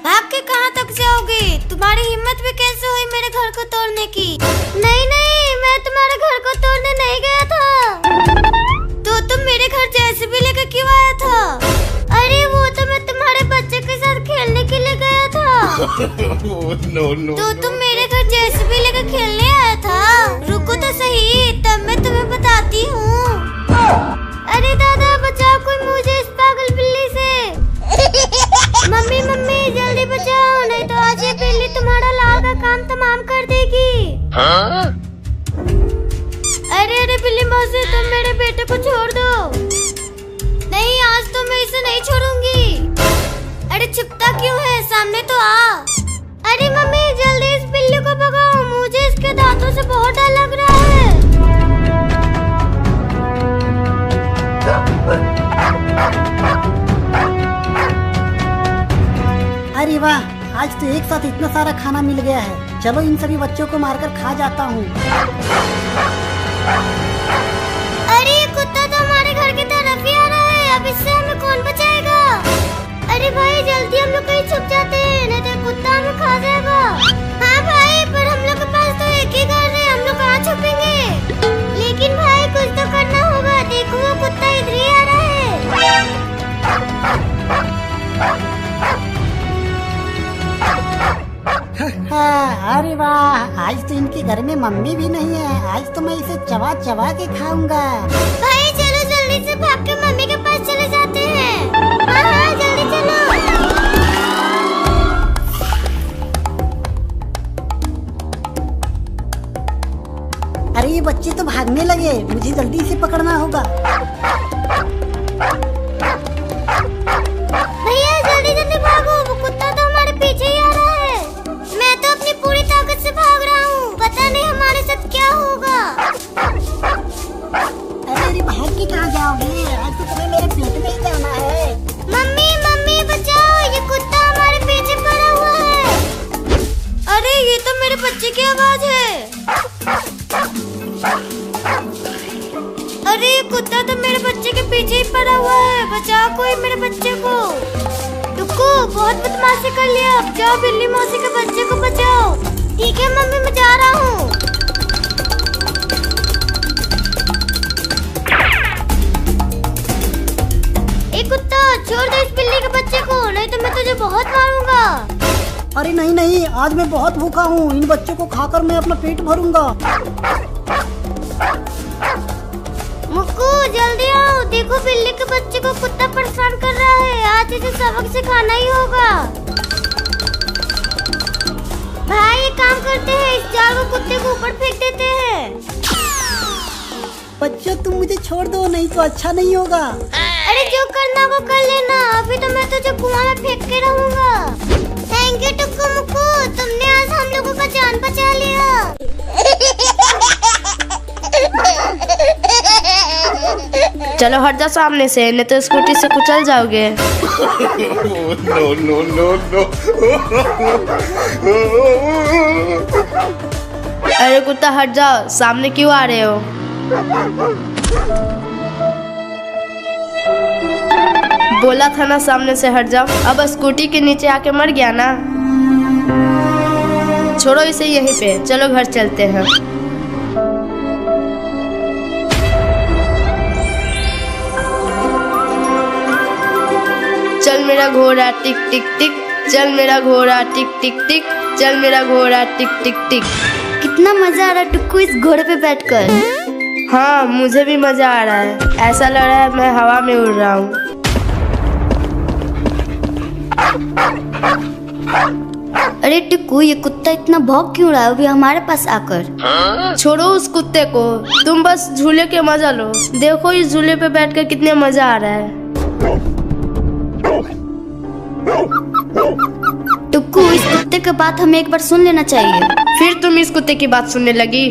भाग के कहाँ तक जाओगे? तुम्हारी हिम्मत भी कैसे हुई मेरे घर को तोड़ने की? नहीं नहीं, मैं तुम्हारे घर को तोड़ने नहीं गया था। तो तुम मेरे घर जेसीबी लेकर क्यों आया था? अरे वो तो मैं तुम्हारे बच्चे के साथ खेलने के लिए गया था। no. तो तुम मेरे घर जेसीबी लेकर खेलने आया था? रुको तो सही, तब मैं तुम्हें बताती हूँ। अरे दादा बचाओ कोई मुझे इस पागल बिल्ली से। मम्मी मम्मी जल्दी बचाओ, नहीं तो आज ये बिल्ली तुम्हारा लाल का काम तमाम कर देगी। अरे अरे बिल्ली मौसी, तुम मेरे बेटे को छोड़ दो। नहीं, आज तो मैं इसे नहीं छोड़ूंगी। अरे छिपता क्यों है, सामने तो आ। अरे मम्मी जल्दी इस बिल्ली को भगाओ, मुझे इसके दांतों से बहुत डर लग रहा है। अरे वाह, आज तो एक साथ इतना सारा खाना मिल गया है। चलो इन सभी बच्चों को मारकर खा जाता हूँ। अरे ये कुत्ता तो हमारे घर की तरफ ही आ रहा है, अब इससे हमें कौन बचाएगा? अरे भाई जल्दी हम लोग कहीं छुप जाते हैं, नहीं तो कुत्ता हमें खा जाएगा। हाँ भाई, पर हम लोग के पास तो एक ही घर है, हम लोग कहाँ छुपेंगे? लेकिन भाई कुछ तो करना होगा, देखो वो कुत्ता इधर ही आ रहा है। अरे वाह, आज तो इनके घर में मम्मी भी नहीं है। आज तो मैं इसे चबा चबा के खाऊंगा। भाई चलो जल्दी से भाग के मम्मी के पास चले जाते हैं। हाँ हाँ जल्दी चलो। अरे ये बच्चे तो भागने लगे, मुझे जल्दी से पकड़ना होगा। भैया जल्दी जल्दी भागो, वो कुत्ता तो हमारे पीछे ही आ रहा है। मैं तो अपनी पूरी ताकत से भाग रहा हूँ, पता नहीं हमारे साथ क्या होगा। अरे भाग के कहाँ जाओगे? आज तो तुम्हें मेरे पेट में ही जाना है। मम्मी मम्मी बचाओ, ये कुत्ता हमारे पीछे पड़ा हुआ है। अरे ये तो मेरे बच्चे की आवाज है। अरे ये कुत्ता तो मेरे बच्चे के पीछे ही पड़ा हुआ है, बचाओ कोई मेरे बच्चे को। टुक्कू बहुत बदमाशी कर लिया, अब जाओ बिल्ली मौसी के बच्चे को बचाओ। ठीक है मम्मी, मैं जा रहा हूँ। ए कुत्ता, छोड़ दे इस बिल्ली के बच्चे को, नहीं तो मैं तुझे बहुत मारूंगा। अरे नहीं नहीं, आज मैं बहुत भूखा हूँ। इन बच्चों को खाकर मैं अपना पेट भरूंगा। मुक्कू जल्दी आओ, देखो बिल्ली के बच्चे को कुत्ता परेशान कर रहा है, आज इसे सबक सिखाना ही होगा। भाई एक काम करते हैं, इस जाल को कुत्ते को ऊपर फेंक देते हैं। बच्चों तुम मुझे छोड़ दो, नहीं तो अच्छा नहीं होगा। अरे जो करना वो कर लेना, अभी तो मैं तुझे कुआं में फेंक के रहूंगा। थैंक यू टुक्कू मुक्कू, तुमने आज हम लोगों का जान बचा लिया। चलो हट जाओ सामने से, नहीं तो स्कूटी से कुचल जाओगे। no, no, no, no. अरे कुत्ता हट जाओ, सामने क्यों आ रहे हो? बोला था ना सामने से हट जाओ। अब स्कूटी के नीचे आके मर गया ना। छोड़ो इसे यहीं पे, चलो घर चलते हैं। चल मेरा घोड़ा टिक टिक टिक, चल मेरा घोड़ा टिक टिक टिक, चल मेरा घोड़ा टिक टिक टिक। कितना मजा आ रहा है टुक्कू इस घोड़े पे बैठकर। हाँ मुझे भी मजा आ रहा है, ऐसा लग रहा है मैं हवा में उड़ रहा हूँ। अरे टुक्कू, ये कुत्ता इतना भौंक क्यों रहा है अभी हमारे पास आकर? छोड़ो उस कुत्ते को, तुम बस झूले के मजा लो। देखो इस झूले पे बैठकर कितने मजा आ रहा है। टुक्कू, इस कुत्ते की बात हमें एक बार सुन लेना चाहिए। फिर तुम इस कुत्ते की बात सुनने लगी?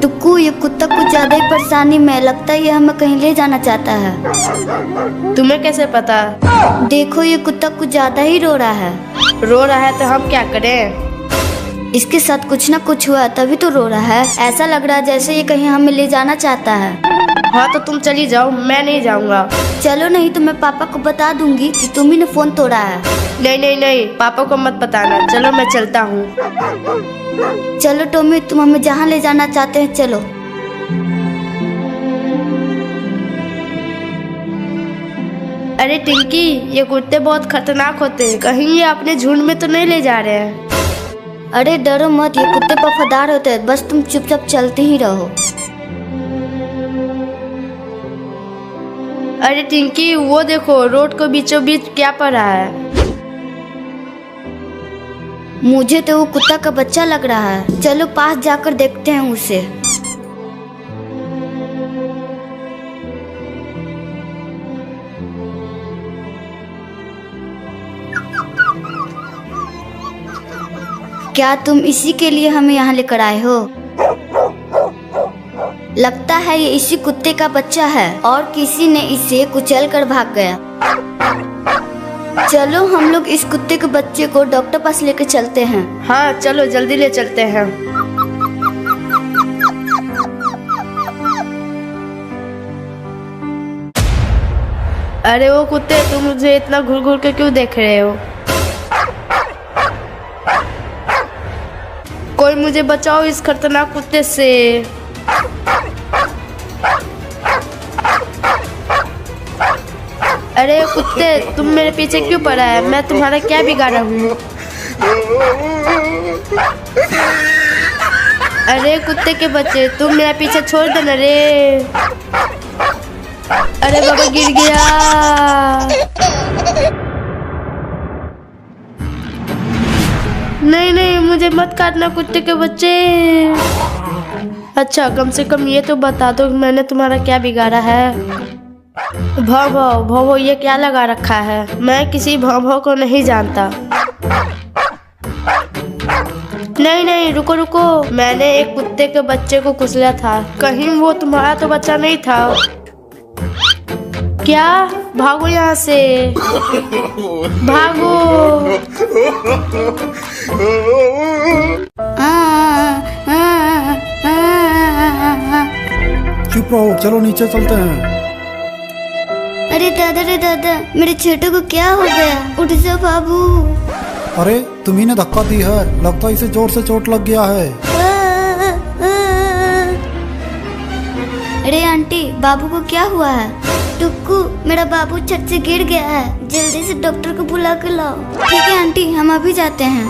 टुक्कू, ये कुत्ता कुछ ज्यादा ही परेशानी में लगता है, ये हमें कहीं ले जाना चाहता है। तुम्हें कैसे पता? देखो ये कुत्ता कुछ ज्यादा ही रो रहा है। रो रहा है तो हम क्या करें? इसके साथ कुछ ना कुछ हुआ तभी तो रो रहा है। ऐसा लग रहा है जैसे ये कहीं हमें ले जाना चाहता है। हाँ तो तुम चली जाओ, मैं नहीं जाऊंगा। चलो, नहीं तो मैं पापा को बता दूंगी कि तुम ही ने फोन तोड़ा है। नहीं नहीं नहीं, पापा को मत बताना। चलो मैं चलता हूँ। चलो टॉमी, तुम हमें जहाँ ले जाना चाहते हैं चलो। अरे टिंकी, ये कुत्ते बहुत खतरनाक होते हैं, कहीं ये अपने झुंड में तो नहीं ले जा रहे हैं? अरे डरो मत, ये कुत्ते वफादार होते हैं, बस तुम चुपचाप चलते ही रहो। अरे टिंकी, वो देखो रोड को बीचों बीच क्या पड़ा है। मुझे तो वो कुत्ता का बच्चा लग रहा है। चलो पास जाकर देखते हैं उसे। क्या तुम इसी के लिए हमें यहाँ लेकर आए हो? लगता है ये इसी कुत्ते का बच्चा है और किसी ने इसे कुचल कर भाग गया। चलो हम लोग इस कुत्ते के बच्चे को डॉक्टर पास लेकर चलते हैं। हाँ चलो जल्दी ले चलते हैं। अरे वो कुत्ते, तुम मुझे इतना घूर घूर के क्यों देख रहे हो? कोई मुझे बचाओ इस खतरनाक कुत्ते से। अरे कुत्ते, तुम मेरे पीछे क्यों पड़ा है? मैं तुम्हारा क्या बिगाड़ा हूँ? अरे कुत्ते के बच्चे, तुम मेरा पीछे छोड़ देना रे। अरे बाबा गिर गया। नहीं नहीं, मुझे मत काटना कुत्ते के बच्चे। अच्छा कम से कम ये तो बता दो मैंने तुम्हारा क्या बिगाड़ा है। भव भव ये क्या लगा रखा है? मैं किसी भव को नहीं जानता। नहीं नहीं रुको रुको, मैंने एक कुत्ते के बच्चे को कुचला था। कहीं वो तुम्हारा तो बच्चा नहीं था क्या? भागो यहाँ से, भागो। चुप रहो, चलो नीचे चलते हैं। अरे दादा, मेरे छोटू को क्या हो गया? उठ जाओ बाबू। अरे तुम्ही ने धक्का दी है, लगता है इसे जोर से चोट लग गया है। अरे आंटी, बाबू को क्या हुआ है? टुक्कू, मेरा बाबू छत से गिर गया है, जल्दी से डॉक्टर को बुला कर लाओ। ठीक है आंटी, हम अभी जाते हैं।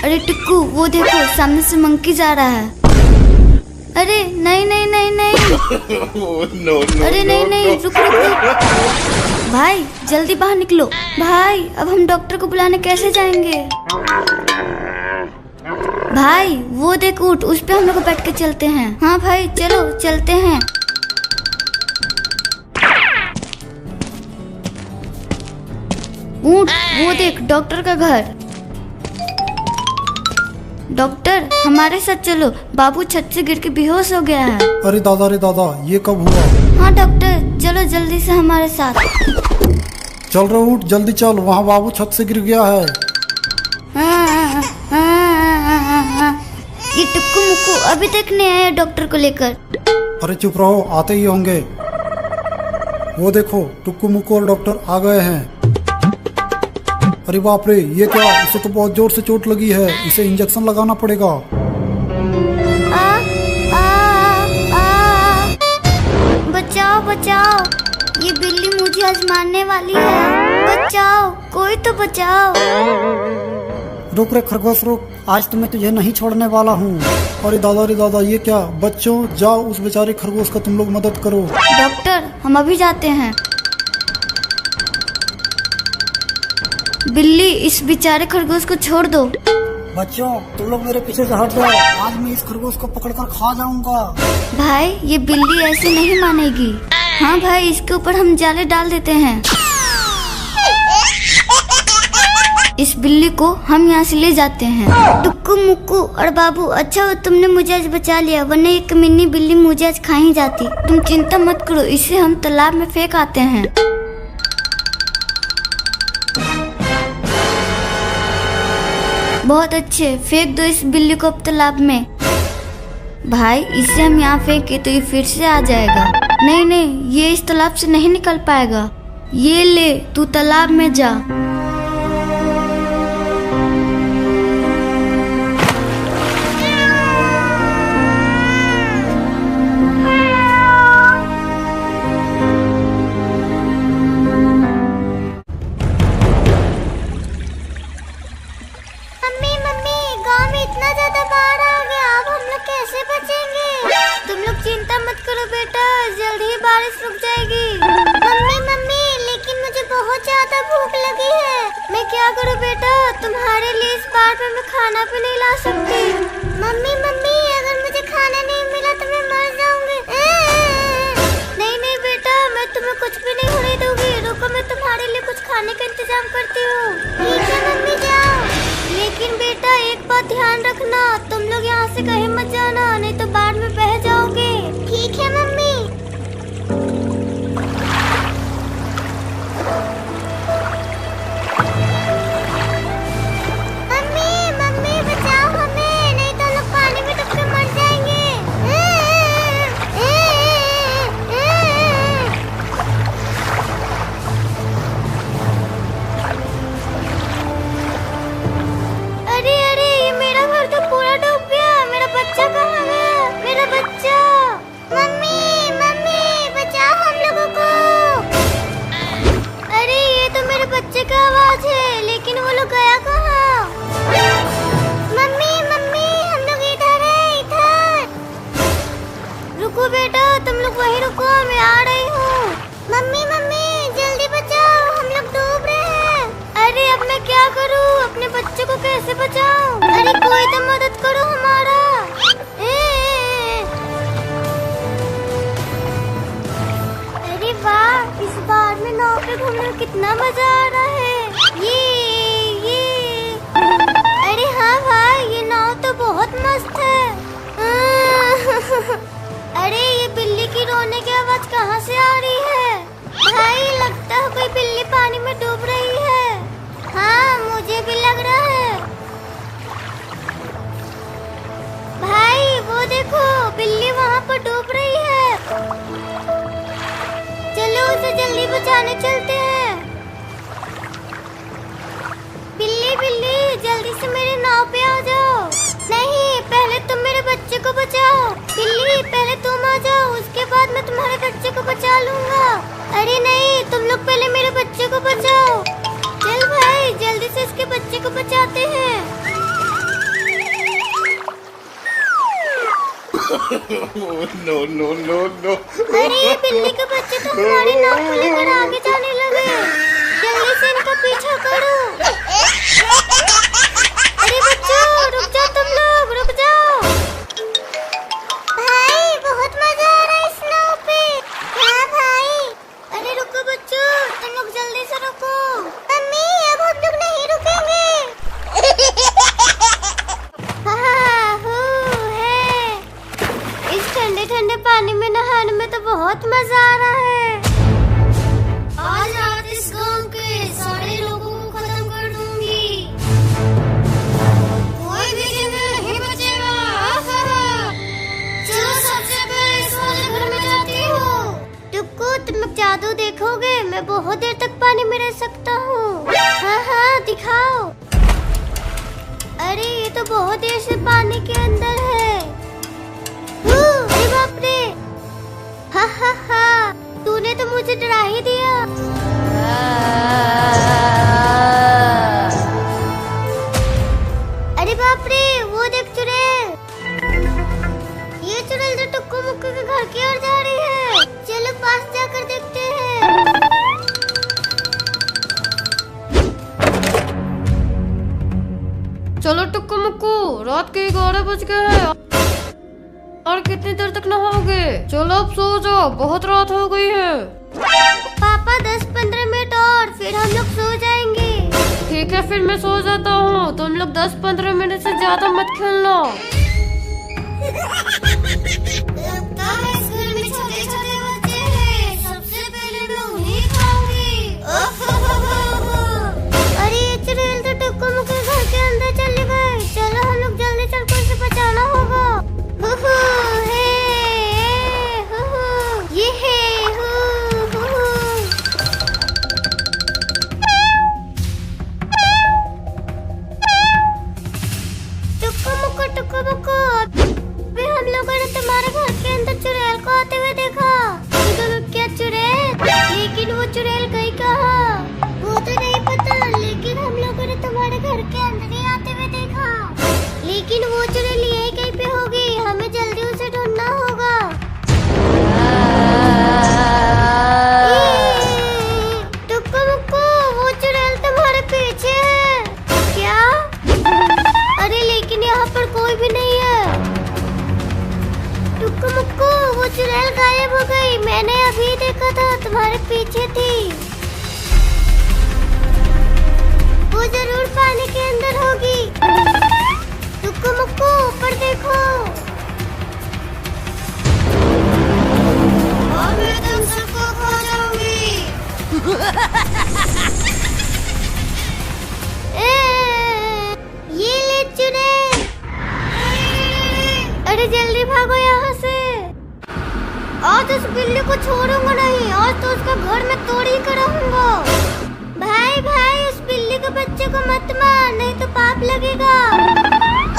अरे टुक्कू, वो देखो सामने से मंकी जा रहा है। अरे नहीं नहीं नहीं नहीं। अरे नहीं नहीं, रुक रुक रुक। भाई जल्दी बाहर निकलो। भाई अब हम डॉक्टर को बुलाने कैसे जाएंगे? भाई वो देख ऊँट, उस पे हम लोग बैठ के चलते हैं। हाँ भाई चलो चलते हैं। ऊँट, वो देख डॉक्टर का घर। डॉक्टर हमारे साथ चलो, बाबू छत से गिर के बेहोश हो गया है। अरे दादा, ये कब हुआ? हाँ डॉक्टर, चलो जल्दी से हमारे साथ। चल रहे उठ, जल्दी चल, वहाँ बाबू छत से गिर गया है। ये टुक्कू मुक्कू अभी तक नहीं आया डॉक्टर को लेकर। अरे चुप रहो, आते ही होंगे। वो देखो टुक्कू मुक्कू और डॉक्टर आ गए हैं। अरे बाप रे, ये क्या? इसे तो बहुत जोर से चोट लगी है, इसे इंजेक्शन लगाना पड़ेगा। बचाओ बचाओ, ये बिल्ली मुझे आज मारने वाली है। बचाओ, कोई तो बचाओ। रुक रे खरगोश रुक, आज तो मैं तुझे नहीं छोड़ने वाला हूँ। अरे दादा, ये क्या? बच्चों जाओ, उस बेचारे खरगोश का तुम लोग मदद करो। डॉक्टर हम अभी जाते हैं। बिल्ली, इस बेचारे खरगोश को छोड़ दो। बच्चों तुम लोग मेरे पीछे से हट जाओ, आज मैं इस खरगोश को पकड़कर खा जाऊंगा। भाई ये बिल्ली ऐसे नहीं मानेगी। हाँ भाई, इसके ऊपर हम जाले डाल देते हैं। इस बिल्ली को हम यहाँ से ले जाते हैं। टुक्कू मुक्कू और बाबू, अच्छा हो तुमने मुझे आज बचा लिया, वरना ये कमीनी बिल्ली मुझे आज खा ही जाती। तुम चिंता मत करो, इसे हम तालाब में फेंक आते हैं। बहुत अच्छे, फेंक दो इस बिल्ली को अब तालाब में। भाई इसे हम यहाँ फेंके तो ये फिर से आ जाएगा। नहीं नहीं, ये इस तालाब से नहीं निकल पाएगा। ये ले, तू तालाब में जा। तुम लोग चिंता मत करो बेटा, जल्द ही बारिश रुक जाएगी। मम्मी ज्यादा भूख लगी है। मैं क्या करूं बेटा, तुम्हारे लिए इस बार में मैं खाना भी नहीं ला सकती। मम्मी मम्मी, अगर मुझे खाना नहीं मिला तो मैं मर जाऊंगी। नहीं नहीं बेटा, मैं तुम्हें कुछ भी नहीं होने दूंगी। रुको, मैं तुम्हारे लिए कुछ खाने का इंतजाम करती हूँ। ठीक है मम्मी, जाओ। लेकिन बेटा एक बात ध्यान रखना, तुम लोग यहाँ से कहीं मत जाना, नहीं तो बाढ़ में बह जाओगे। ठीक है मम्मी। मम्मी मम्मी, बचाओ हमें, नहीं तो हम लोग पानी में डूब के मर जाएंगे। अरे अरे, ये मेरा घर तो पूरा डूब गया। मेरा बच्चा कहाँ गया? मेरा बच्चा। मम्मी मम्मी, बचाओ हम लोगों को। अरे ये तो मेरे बच्चे का आवाज है, लेकिन वो लोग गया कहाँ? मम्मी मम्मी, हम लोग इधर है, इधर। रुको बेटा, तुम लोग वहीं रुको, मैं आ रही हूँ। मम्मी मम्मी, जल्दी बचाओ, हम लोग डूब रहे हैं। अरे अब मैं क्या करूँ? अपने बच्चे को कैसे बचाऊं? अरे कोई तो मदद करो हमारा। अरे वाह, इस बार में नाव पे घूमने में कितना मजा आ रहा है। ये अरे हाँ भाई, ये नाव तो बहुत मस्त है। अरे ये बिल्ली की रोने की आवाज कहाँ से आ रही है? भाई लगता है कोई बिल्ली पानी में डूब रही है। हाँ मुझे भी लग रहा है। भाई वो देखो, बिल्ली वहाँ पर डूब रही है। चलो उसे जल्दी बचाने चलते हैं। बिल्ली बिल्ली, जल्दी से मेरे नाव पे आ जाओ। नहीं, पहले तुम मेरे बच्चे को बचाओ। बिल्ली पहले तुम आ जाओ, उसके बाद मैं तुम्हारे बच्चे को बचा लूंगा। अरे नहीं, तुम लोग पहले मेरे बच्चे को बचाओ। चल भाई, जल्दी से इसके बच्चे को बचाते हैं। No, no, no, no. अरे ये बिल्ली के बच्चे तो हमारी नाव को लेकर आगे जाने लगे। जल्दी से इनका पीछा करो। अरे बच्चों, रुक जाओ, तुम लोग रुक जाओ। भाई बहुत मजा आ रहा है इस नाव पे। हाँ भाई। अरे रुको बच्चों, तुम लोग जल्दी से रुको। मम्मी, अब हम लोग नहीं रुकेंगे। इस ठंडे ठंडे पानी में नहाने में तो बहुत मजा आ रहा है। आज रात इस गांव के सारे लोगों को खत्म कर दूंगी। कोई भी जगह नहीं बचेगा। चलो सबसे पहले इस वाले घर में जाती हूँ। टुक्कू, तुम लोग जादू देखोगे? मैं बहुत देर तक पानी में रह सकता हूँ। हाँ हाँ दिखाओ। अरे ये तो बहुत देर से पानी के अंदर है। अरे बाप रे, हा हा हा, तूने तो मुझे डरा ही दिया। अरे बाप रे, वो देख चुड़ैल। ये चुड़ैल तो टुक्कू मुक्कू के घर की ओर जा रही है। चलो पास जाकर देखते हैं। चलो टुक्कू मुक्कू, रात के 11 बज गए हैं और कितनी देर तक नहाओगे? चलो अब सो जाओ, बहुत रात हो गई है। पापा 10-15 मिनट और, फिर हम लोग सो जाएंगे। ठीक है, फिर मैं सो जाता हूँ। तुम लोग 10-15 मिनट से ज्यादा मत खेलना। लगता है इस घर में छोटे छोटे बच्चे हैं। सबसे पहले मैं उन्हें खाऊंगी। अरे ये चुड़ैल तो टुक्कू मुक्कू घर के अंदर चले गए। चलो हम लोग जल्दी चलकर उसे बचाना होगा। ये है। टुक्कू मुक्कू ये ले चुने। अरे जल्दी भागो यहाँ से। आज उस बिल्ली को छोड़ूंगा नहीं, आज तो उसका घर में तोड़ ही कर रहूंगा। भाई भाई उस बिल्ली के बच्चे को मत मार, नहीं तो पाप लगेगा।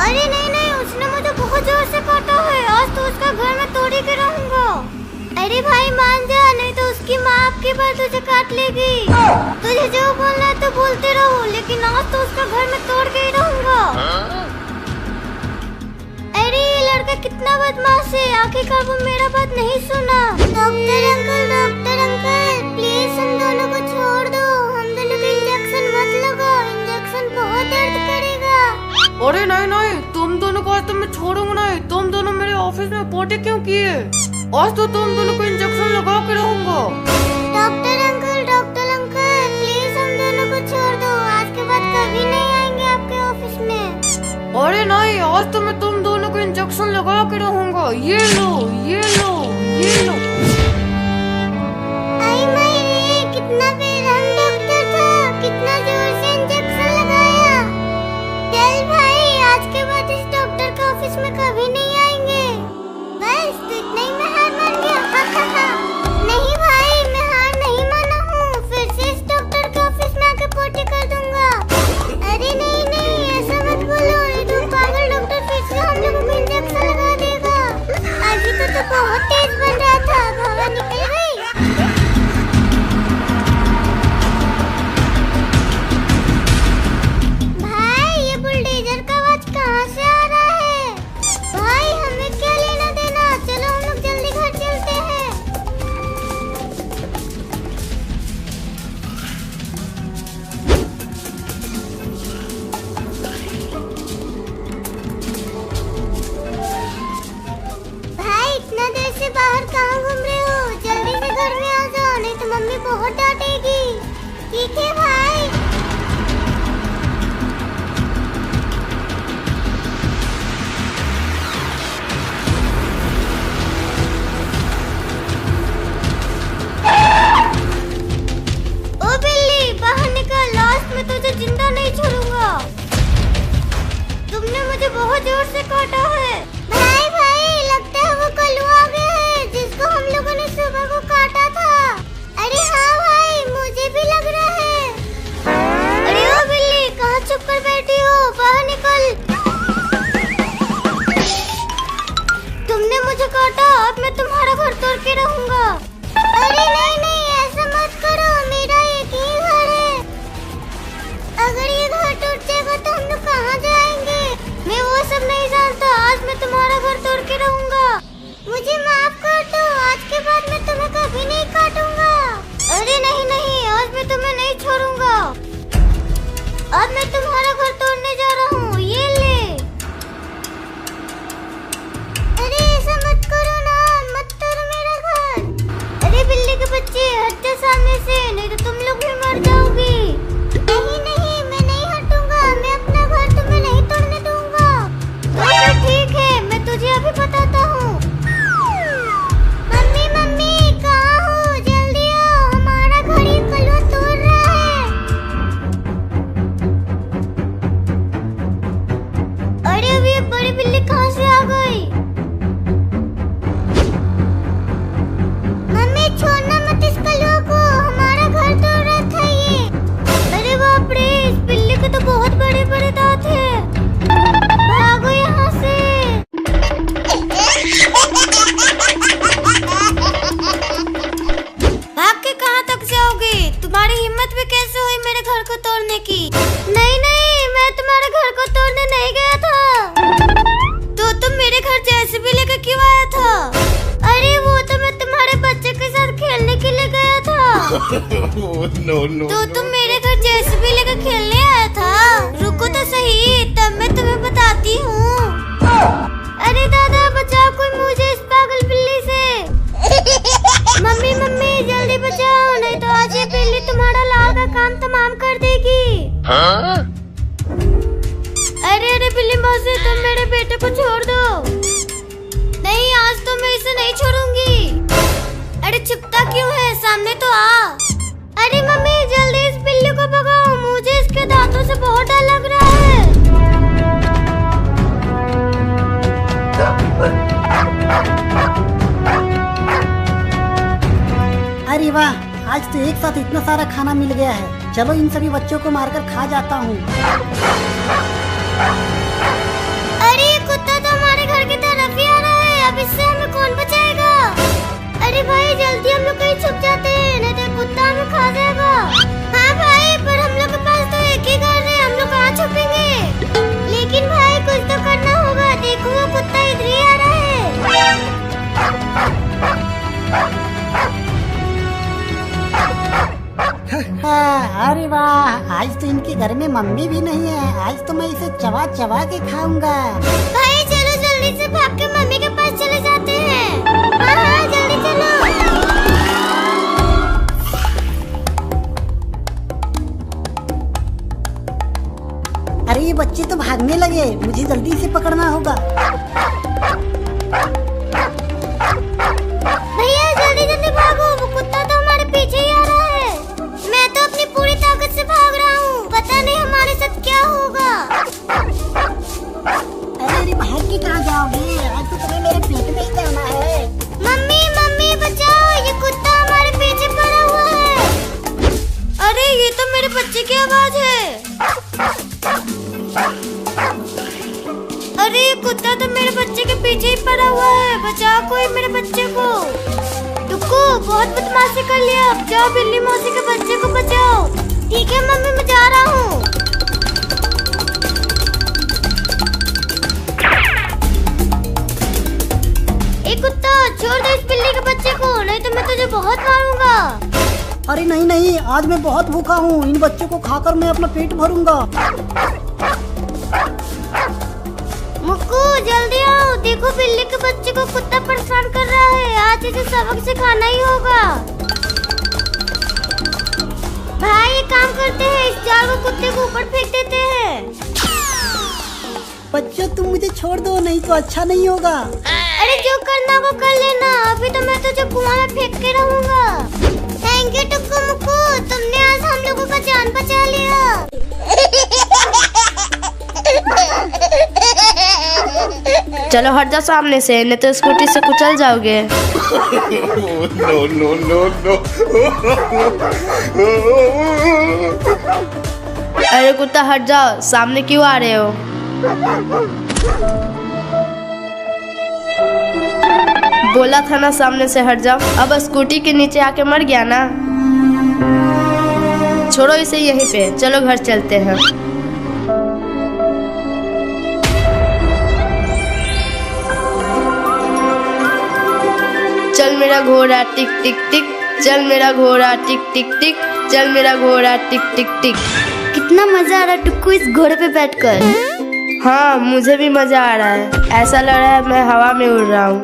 अरे नहीं नहीं, उसने मुझे बहुत जोर से काटा है, आज तो उसका घर में तोड़ ही कर रहूंगा। अरे भाई मान जा, नहीं तो उसकी माँ आपके बार तुझे काट लेगी। तुझे जो बोलना है तो बोलते रहो, लेकिन आज तो उसका घर में तोड़ के ही रहूंगा। अरे ये लड़का कितना बदमाश है, आखिरकार वो मेरा बात नहीं सुना। डॉक्टर अंकल प्लीज हम दोनों को छोड़ दो, हम दोनों को इंजेक्शन मत लगाओ, इंजेक्शन बहुत दर्द करेगा। अरे नहीं नहीं, तुम दोनों को आज तो मैं छोड़ूंगा नहीं। तुम दोनों मेरे ऑफिस में पोटी क्यों किए? आज तो तुम दोनों को इंजेक्शन लगा के रहूंगा। डॉक्टर अंकल प्लीज हम दोनों को छोड़ दो, आज के बाद कभी नहीं आएंगे आपके ऑफिस में। अरे नहीं, आज तो मैं तुम दोनों को इंजेक्शन लगा के रहूंगा। ये लो ये लो ये लो। आई माय, कितना बेरहम डॉक्टर था, कितना जोर से इंजेक्शन लगाया। चल भाई, आज के बाद इस डॉक्टर के ऑफिस में कभी नहीं आएंगे। बस तो इतना ही मैं हार मान गया। नहीं भाई, मैं हार नहीं माना हूँ, फिर से इस डॉक्टर के ऑफिस में आके पोटी कर दूंगा। अरे नहीं नहीं, ऐसा मत बोलो, ये तो पागल डॉक्टर फिर से हम लोगों को इंजेक्शन लगा देगा। आज ही तो बहुत तेज बन रहा था, हवा निकल गई। भाई ये बुलडोजर का आवाज कहाँ से आ रहा है? भाई हमें क्या लेना देना, चलो हम लोग जल्दी घर चलते हैं। भाई इतना देर से बाहर कहाँ घूम रहे हो? जल्दी से घर में आ जाओ, नहीं तो मम्मी बहुत डांटेगी। ठीक है भाई। ओ बिल्ली बाहर निकल, लास्ट में तुझे जिंदा नहीं छोड़ूंगा। तुमने मुझे बहुत जोर से काटा है। भाई भाई लगता है वो कल्लू आ गया है, जिसको हम लोगों ने सुबह को काटा था। अरे हाँ भाई, मुझे भी लग रहा है। अरे ओ बिल्ली कहाँ चुप कर बैठी हो, बाहर निकल। तुमने मुझे काटा, अब मैं तुम्हारा घर तोड़ के रहूंगा। अरे नहीं नहीं, ऐसा मत करो, मेरा एक ही घर है। अगर ये घर टूट जाएगा तो हम लोग कहाँ जाएंगे? मैं वो सब नहीं जानता, आज मैं तुम्हारा घर तोड़ के रहूंगा। मुझे माफ कर दो, आज के बाद मैं तुम्हें कभी नहीं काटूंगा। अरे नहीं नहीं, आज मैं तुम्हें नहीं छोड़ूंगा। अब मैं तुम्हारा घर तोड़ने जा रहा हूँ, ये ले। अरे ऐसा मत करो ना, मत तोड़ो मेरा घर। अरे बिल्ली के बच्चे हट जा सामने से, नहीं तो तुम लोग भी मर जाओगी। नहीं नहीं, मैं नहीं हटूंगा, मैं अपना घर तुम्हें नहीं तोड़ने दूंगा। तो ठीक है, मैं तुझे अभी बताता हूँ। मम्मी मम्मी कहाँ हो, जल्दी आओ, हमारा घर ये कलवा तोड़ रहा है। अरे अभी ये बड़ी बिल्ली कहाँ से आ गई? मम्मी छोड़ना मत इस कलवा को, हमारा घर तोड़ रहा था ये। अरे बाप रे, इस बिल्ली के तो बहुत बड़े बड़े दांत हैं। भागो यहाँ से। भाग के कहाँ तक जाओगे? तुम्हारी हिम्मत भी कैसे हुई मेरे घर को तोड़ने की? नहीं नहीं, मैं तुम्हारे घर को तोड़ने नहीं गया था। तो तुम मेरे घर जेसीबी लेकर क्यों आया था? अरे वो तो मैं तुम्हारे बच्चे के साथ खेलने के लिए गया था। तो तुम मेरे घर जेसीबी लेकर खेलने आया था? रुको तो सही, तब मैं तुम्हें बताती हूँ। अरे दादा बचाओ कोई मुझे इस पागल बिल्ली से। मम्मी मम्मी जल्दी बचाओ, नहीं तो आज ये बिल्ली तुम्हारा लाल का काम तमाम कर देगी। अरे अरे बिल्ली मौसी, तुम मेरे बेटे को छोड़ दो। नहीं, आज तो मैं इसे नहीं छोड़ूंगी। अरे छिपता क्यों है, सामने तो आ। अरे मम्मी जल्दी इस बिल्ली को भगाओ, मुझे इसके दांतों से बहुत डर लग रहा है। अरे वाह, आज तो एक साथ इतना सारा खाना मिल गया है। चलो इन सभी बच्चों को मारकर खा जाता हूँ। अरे ये कुत्ता तो हमारे घर की तरफ ही आ रहा है, अब इससे हमें कौन बचाएगा? अरे भाई जल्दी हम लोग कहीं छुप जाते हैं, नहीं तो कुत्ता हमें खा जाएगा। हाँ भाई, पर हम लोग के पास तो एक ही घर है, हम लोग कहाँ छुपेंगे? लेकिन भाई कुछ तो करना होगा, देखो वो कुत्ता इधर ही आ रहा है। अरे वाह, आज तो इनके घर में मम्मी भी नहीं है। आज तो मैं इसे चबा चबा के खाऊंगा। भाई चलो जल्दी से भाग के मम्मी के पास चले जाते हैं। हाँ हाँ जल्दी चलो। अरे ये बच्चे तो भागने लगे, मुझे जल्दी से पकड़ना होगा। भैया जल्दी जल्दी भागो, वो कुत्ता तो हमारे पीछे ही आ रहा है। मैं तो अपनी पूरी ताकत से भाग रहा हूँ, पता नहीं हमारे साथ क्या होगा। अरे भाग के कहाँ जाओगे? आज तो तुम्हें मेरे पेट में ही जाना है। मम्मी मम्मी बचाओ, ये कुत्ता हमारे पीछे पड़ा हुआ है। अरे ये तो मेरे बच्चे की आवाज है। अरे ये कुत्ता तो मेरे बच्चे के पीछे ही पड़ा हुआ है, बचाओ कोई मेरे बच्चे को। टुक्कू बहुत बदमाशी कर लिया, अब जाओ बिल्ली मौसी के बच्चे को बचाओ। ठीक है मम्मी, मैं जा रहा हूँ। ए कुत्ता छोड़ दो इस बिल्ली के बच्चे को, नहीं तो मैं तुझे बहुत मारूंगा। अरे नहीं नहीं, आज मैं बहुत भूखा हूँ। इन बच्चों को खाकर मैं अपना पेट भरूंगा। मुक्कू जल्दी आओ, देखो बिल्ली के बच्चे को कुत्ता परेशान कर रहा है, आज इसे सबक सिखाना ही होगा। भाई एक काम करते हैं, इस जाल को कुत्ते को ऊपर फेंक देते हैं। बच्चों तुम मुझे छोड़ दो, नहीं तो अच्छा नहीं होगा। अरे जो करना वो कर लेना, अभी तो मैं तुझे कुआं में फेंक के रहूंगा। थैंक यू टुक्कू मुक्कू, तुमने आज हम लोगों का जान बचा लिया। चलो हट जाओ सामने से, नहीं तो स्कूटी से कुचल जाओगे। No, no, no, no. अरे कुत्ता हट जाओ, सामने क्यों आ रहे हो? बोला था ना सामने से हट जाओ। अब स्कूटी के नीचे आके मर गया ना। छोड़ो इसे यहीं पे, चलो घर चलते हैं। चल मेरा घोड़ा टिक टिक टिक, चल मेरा घोड़ा टिक टिक टिक, चल मेरा घोड़ा टिक टिक टिक। कितना मजा आ रहा है टुक्कू इस घोड़े पे बैठकर। हाँ मुझे भी मजा आ रहा है, ऐसा लग रहा है मैं हवा में उड़ रहा हूँ।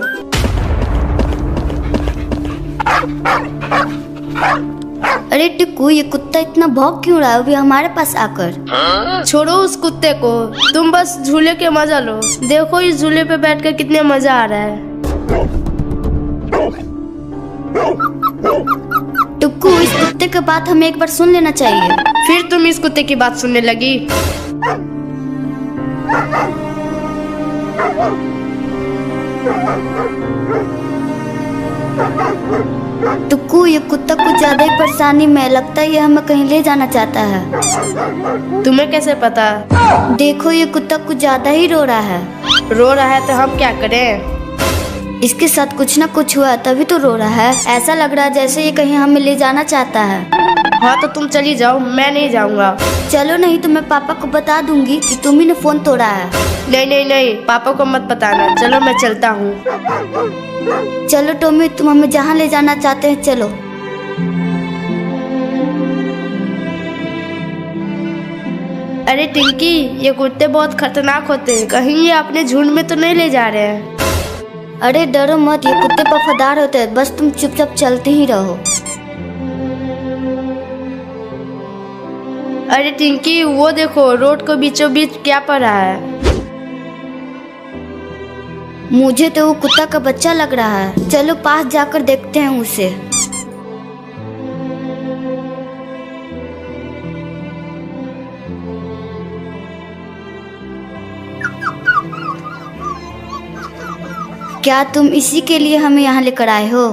अरे टुक्कू ये कुत्ता इतना भौंक क्यों रहा है अभी हमारे पास आकर? छोड़ो उस कुत्ते को, तुम बस झूले के मजा लो। देखो इस झूले पे बैठकर कितने मजा आ रहा है। टुक्कू इस कुत्ते की बात हमें एक बार सुन लेना चाहिए। फिर तुम इस कुत्ते की बात सुनने लगी। टुक्कू ये कुत्ता कुछ ज्यादा ही परेशानी में लगता है, ये हमें कहीं ले जाना चाहता है। तुम्हें कैसे पता? देखो ये कुत्ता कुछ ज्यादा ही रो रहा है। रो रहा है तो हम क्या करें? इसके साथ कुछ ना कुछ हुआ तभी तो रो रहा है। ऐसा लग रहा है जैसे ये कहीं हमें ले जाना चाहता है। हाँ तो तुम चली जाओ, मैं नहीं जाऊंगा। चलो नहीं तो मैं पापा को बता दूंगी कि तुम ही ने फोन तोड़ा है। नहीं नहीं नहीं, पापा को मत बताना। चलो मैं चलता हूँ। चलो टॉमी तुम हमें जहाँ ले जाना चाहते हैं चलो। अरे टिंकी, ये कुत्ते बहुत खतरनाक होते हैं, कहीं ये अपने झुंड में तो नहीं ले जा रहे हैं? अरे डरो मत, ये कुत्ते वफादार होते हैं, बस तुम चुपचाप चलते ही रहो। अरे टिंकी वो देखो, रोड को बीचों बीच क्या पड़ा है? मुझे तो वो कुत्ता का बच्चा लग रहा है। चलो पास जाकर देखते हैं उसे। क्या तुम इसी के लिए हमें यहाँ लेकर आए हो?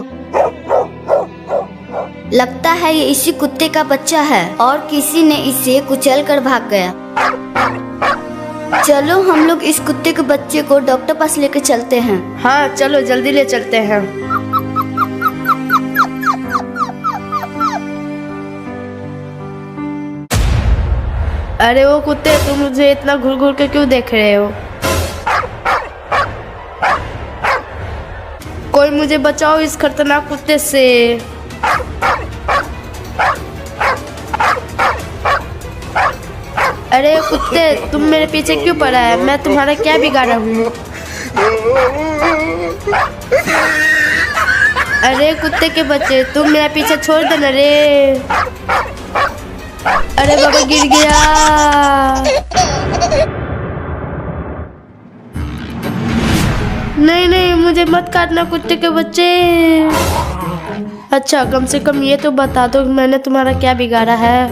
लगता है ये इसी कुत्ते का बच्चा है और किसी ने इसे कुचल कर भाग गया। चलो हम लोग इस कुत्ते के बच्चे को डॉक्टर पास लेकर चलते हैं। हाँ चलो जल्दी ले चलते हैं। अरे वो कुत्ते, तुम मुझे इतना घूर घूर के क्यों देख रहे हो? कोई मुझे बचाओ इस खतरनाक कुत्ते से। अरे कुत्ते, तुम मेरे पीछे क्यों पड़ा है? मैं तुम्हारा क्या बिगाड़ा हूँ? अरे कुत्ते के बच्चे, तुम मेरा पीछे छोड़ देना रे। अरे बाबा गिर गया। नहीं नहीं, मुझे मत काटना कुत्ते के बच्चे। अच्छा कम से कम ये तो बता दो मैंने तुम्हारा क्या बिगाड़ा है।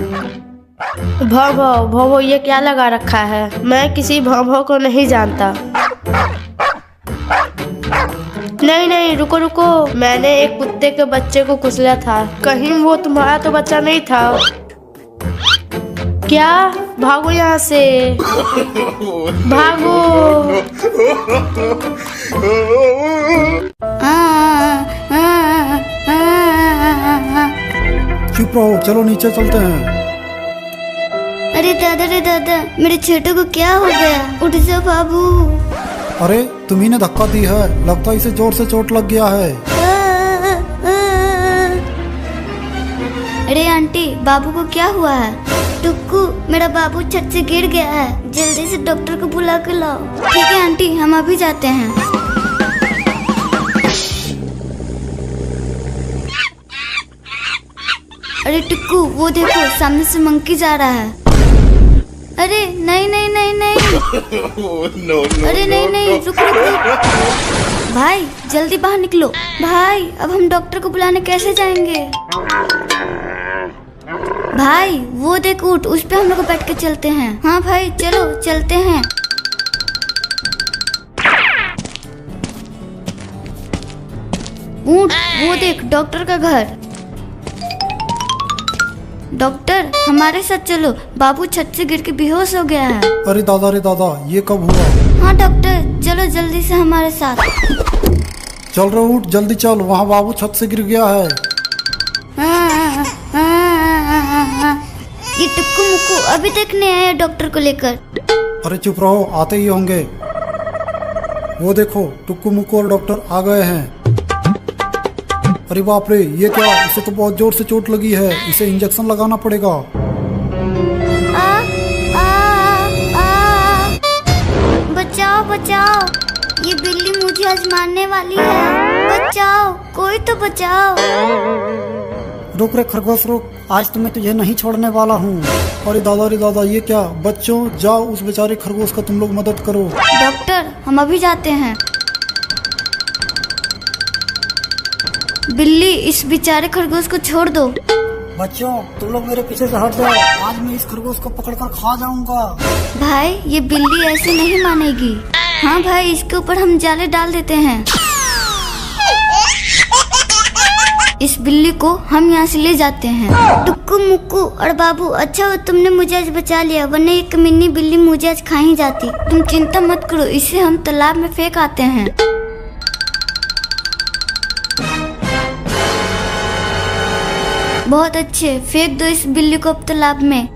भौ भौ भौ भौ ये क्या लगा रखा है? मैं किसी भौ भौ को नहीं जानता। नहीं नहीं रुको रुको, मैंने एक कुत्ते के बच्चे को कुचला था। कहीं वो तुम्हारा तो बच्चा नहीं था? क्या? भागो यहाँ से, भागो। चुप रहो, चलो नीचे चलते हैं। अरे दादा, मेरे छोटू को क्या हो गया? उठ जाओ बाबू। अरे तुम्ही ने धक्का दी है, लगता है इसे जोर से चोट लग गया है। अरे आंटी, बाबू को क्या हुआ है? टुक्कू, मेरा बाबू छत से गिर गया है, जल्दी से डॉक्टर को बुला के लाओ। ठीक है आंटी, हम अभी जाते हैं। अरे टुक्कू, वो देखो सामने से मंकी जा रहा है। अरे नहीं नहीं नहीं नहीं। अरे नहीं नहीं, रुक रुक रुक। भाई जल्दी बाहर निकलो। भाई अब हम डॉक्टर को बुलाने कैसे जाएंगे? भाई वो देख ऊँट, उस पे हम लोग बैठ के चलते हैं। हाँ भाई चलो चलते हैं। ऊँट, वो देख डॉक्टर का घर। डॉक्टर हमारे साथ चलो, बाबू छत से गिर के बेहोश हो गया है। अरे दादा, ये कब हुआ? हाँ डॉक्टर, चलो जल्दी से हमारे साथ। चल रहे ऊँट, जल्दी चल, वहाँ बाबू छत से गिर गया है। ये टुक्कू मुक्कू अभी तक नहीं आया डॉक्टर को लेकर। अरे चुप रहो, आते ही होंगे। वो देखो टुक्कू मुक्कू और डॉक्टर आ गए हैं। अरे बाप रे, ये क्या? इसे तो बहुत जोर से चोट लगी है, इसे इंजेक्शन लगाना पड़ेगा। आ, आ, आ, बचाओ बचाओ, ये बिल्ली मुझे आज मारने वाली है। बचाओ, कोई तो बचाओ। रुक रे खरगोश रुक, आज तो मैं तुझे नहीं छोड़ने वाला हूँ। अरे दादा, ये क्या? बच्चों जाओ, उस बेचारे खरगोश का तुम लोग मदद करो। डॉक्टर हम अभी जाते हैं। बिल्ली, इस बेचारे खरगोश को छोड़ दो। बच्चों तुम लोग मेरे पीछे से हट जाओ, आज मैं इस खरगोश को पकड़कर खा जाऊंगा। भाई ये बिल्ली ऐसे नहीं मानेगी। हाँ भाई, इसके ऊपर हम जाले डाल देते हैं। इस बिल्ली को हम यहाँ से ले जाते हैं। टुक्कू मुक्कू और बाबू, अच्छा हो तुमने मुझे आज बचा लिया, वरना ये कमीनी बिल्ली मुझे आज खा ही जाती। तुम चिंता मत करो, इसे हम तालाब में फेंक आते हैं। बहुत अच्छे, फेंक दो इस बिल्ली को अब तालाब में।